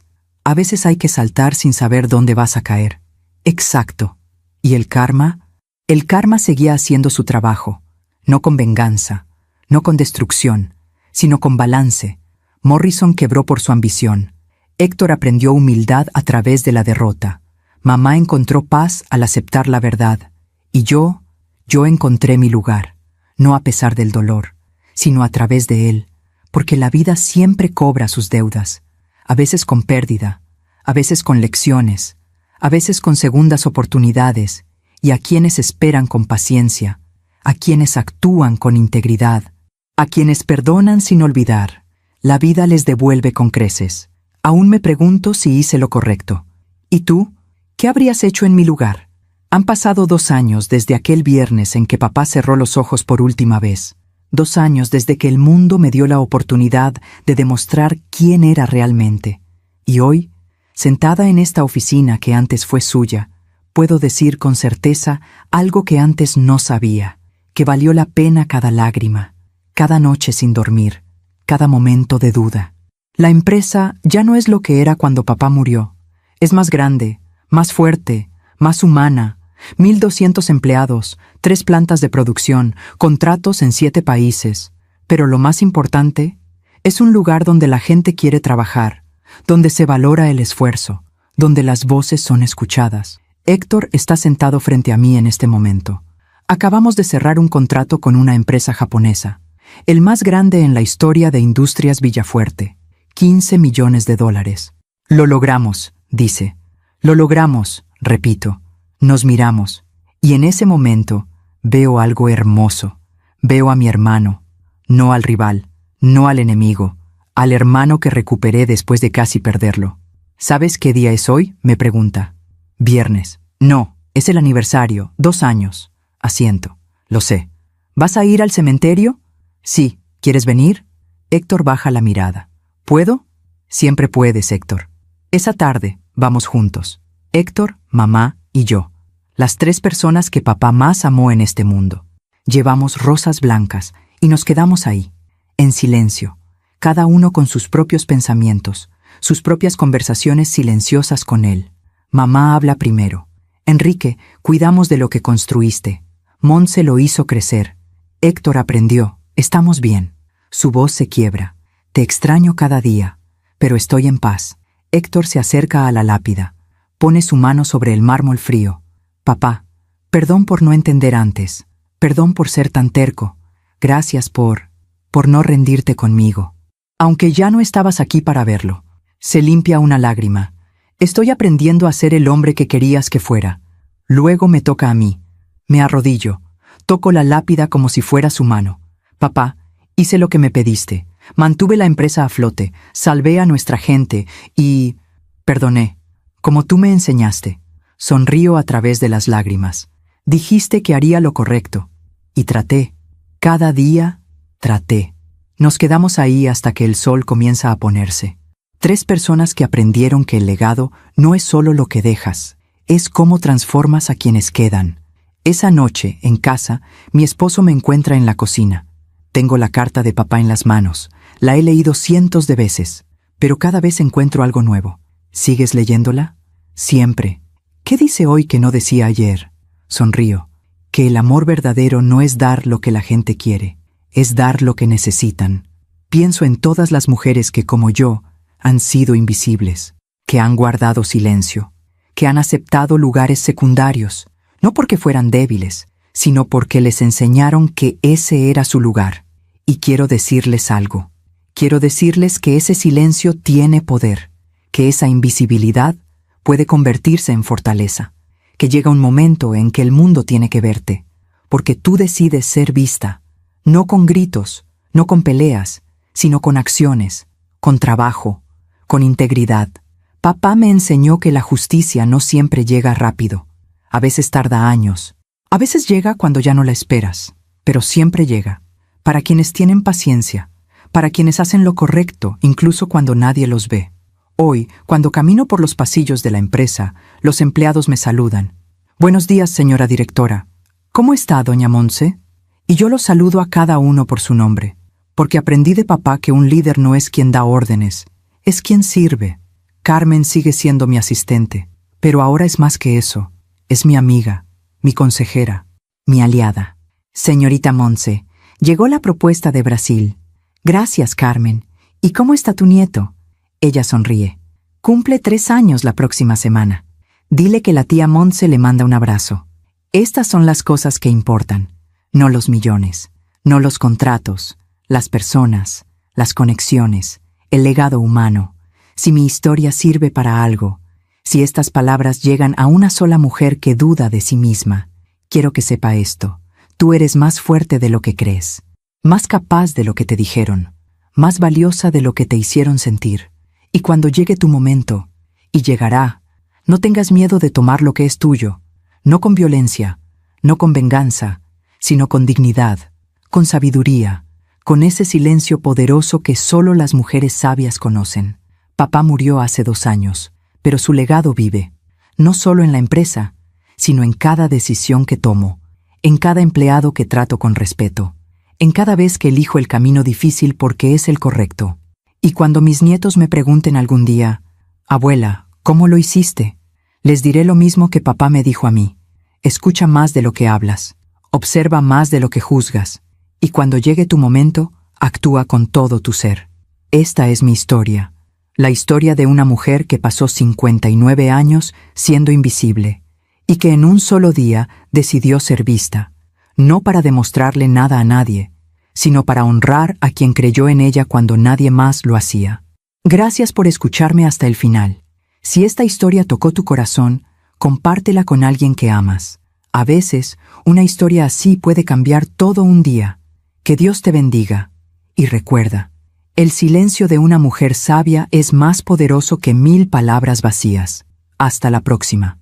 hay que saltar sin saber dónde vas a caer. Exacto. ¿Y el karma? El karma seguía haciendo su trabajo, no con venganza, no con destrucción, sino con balance. Morrison quebró por su ambición. Héctor aprendió humildad a través de la derrota. Mamá encontró paz al aceptar la verdad. Y yo encontré mi lugar, no a pesar del dolor, sino a través de él, porque la vida siempre cobra sus deudas, a veces con pérdida, a veces con lecciones, a veces con segundas oportunidades, y a quienes esperan con paciencia, a quienes actúan con integridad, a quienes perdonan sin olvidar, la vida les devuelve con creces. Aún me pregunto si hice lo correcto. ¿Y tú? ¿Qué habrías hecho en mi lugar? Han pasado 2 años desde aquel viernes en que papá cerró los ojos por última vez. 2 años desde que el mundo me dio la oportunidad de demostrar quién era realmente. Y hoy, sentada en esta oficina que antes fue suya, puedo decir con certeza algo que antes no sabía, que valió la pena cada lágrima, cada noche sin dormir, cada momento de duda. La empresa ya no es lo que era cuando papá murió. Es más grande, más fuerte, más humana. 1,200 empleados, 3 plantas de producción, contratos en 7 países. Pero lo más importante, es un lugar donde la gente quiere trabajar, donde se valora el esfuerzo, donde las voces son escuchadas. Héctor está sentado frente a mí en este momento. Acabamos de cerrar un contrato con una empresa japonesa, el más grande en la historia de Industrias Villafuerte. $15 millones. Lo logramos, dice. Lo logramos, repito. Nos miramos, y en ese momento veo algo hermoso. Veo a mi hermano, no al rival, no al enemigo, al hermano que recuperé después de casi perderlo. ¿Sabes qué día es hoy?, me pregunta. Viernes. No, es el aniversario, 2 años. Asiento. Lo sé. ¿Vas a ir al cementerio? Sí. ¿Quieres venir? Héctor baja la mirada. ¿Puedo? Siempre puedes, Héctor. Esa tarde, vamos juntos. Héctor, mamá y yo. Las 3 personas que papá más amó en este mundo. Llevamos rosas blancas y nos quedamos ahí, en silencio, cada uno con sus propios pensamientos, sus propias conversaciones silenciosas con él. Mamá habla primero. Enrique, cuidamos de lo que construiste. Montse lo hizo crecer. Héctor aprendió. Estamos bien. Su voz se quiebra. Te extraño cada día, pero estoy en paz. Héctor se acerca a la lápida. Pone su mano sobre el mármol frío. Papá, perdón por no entender antes. Perdón por ser tan terco. Gracias por no rendirte conmigo. Aunque ya no estabas aquí para verlo. Se limpia una lágrima. Estoy aprendiendo a ser el hombre que querías que fuera. Luego me toca a mí. Me arrodillo. Toco la lápida como si fuera su mano. Papá, hice lo que me pediste. Mantuve la empresa a flote. Salvé a nuestra gente y perdoné, como tú me enseñaste. Sonrío a través de las lágrimas. Dijiste que haría lo correcto. Y traté. Cada día, traté. Nos quedamos ahí hasta que el sol comienza a ponerse. 3 personas que aprendieron que el legado no es solo lo que dejas, es cómo transformas a quienes quedan. Esa noche, en casa, mi esposo me encuentra en la cocina. Tengo la carta de papá en las manos. La he leído cientos de veces, pero cada vez encuentro algo nuevo. ¿Sigues leyéndola? Siempre. ¿Qué dice hoy que no decía ayer? Sonrío. Que el amor verdadero no es dar lo que la gente quiere, es dar lo que necesitan. Pienso en todas las mujeres que, como yo, han sido invisibles, que han guardado silencio, que han aceptado lugares secundarios, no porque fueran débiles, sino porque les enseñaron que ese era su lugar. Y quiero decirles algo. Quiero decirles que ese silencio tiene poder, que esa invisibilidad puede convertirse en fortaleza, que llega un momento en que el mundo tiene que verte, porque tú decides ser vista, no con gritos, no con peleas, sino con acciones, con trabajo, con integridad. Papá me enseñó que la justicia no siempre llega rápido. A veces tarda años. A veces llega cuando ya no la esperas, pero siempre llega. Para quienes tienen paciencia, para quienes hacen lo correcto incluso cuando nadie los ve. Hoy, cuando camino por los pasillos de la empresa, los empleados me saludan. Buenos días, señora directora. ¿Cómo está, doña Montse? Y yo los saludo a cada uno por su nombre, porque aprendí de papá que un líder no es quien da órdenes, es quien sirve. Carmen sigue siendo mi asistente, pero ahora es más que eso. Es mi amiga, mi consejera, mi aliada. Señorita Montse, llegó la propuesta de Brasil. Gracias, Carmen. ¿Y cómo está tu nieto? Ella sonríe. Cumple 3 años la próxima semana. Dile que la tía Montse le manda un abrazo. Estas son las cosas que importan, no los millones, no los contratos, las personas, las conexiones, el legado humano. Si mi historia sirve para algo, si estas palabras llegan a una sola mujer que duda de sí misma, quiero que sepa esto: tú eres más fuerte de lo que crees, más capaz de lo que te dijeron, más valiosa de lo que te hicieron sentir. Y cuando llegue tu momento, y llegará, no tengas miedo de tomar lo que es tuyo, no con violencia, no con venganza, sino con dignidad, con sabiduría, con ese silencio poderoso que solo las mujeres sabias conocen. Papá murió hace 2 años, pero su legado vive, no solo en la empresa, sino en cada decisión que tomo, en cada empleado que trato con respeto, en cada vez que elijo el camino difícil porque es el correcto. Y cuando mis nietos me pregunten algún día, abuela, ¿cómo lo hiciste?, les diré lo mismo que papá me dijo a mí: escucha más de lo que hablas, observa más de lo que juzgas, y cuando llegue tu momento, actúa con todo tu ser. Esta es mi historia, la historia de una mujer que pasó 59 años siendo invisible, y que en un solo día decidió ser vista, no para demostrarle nada a nadie, sino para honrar a quien creyó en ella cuando nadie más lo hacía. Gracias por escucharme hasta el final. Si esta historia tocó tu corazón, compártela con alguien que amas. A veces, una historia así puede cambiar todo un día. Que Dios te bendiga. Y recuerda, el silencio de una mujer sabia es más poderoso que 1000 palabras vacías. Hasta la próxima.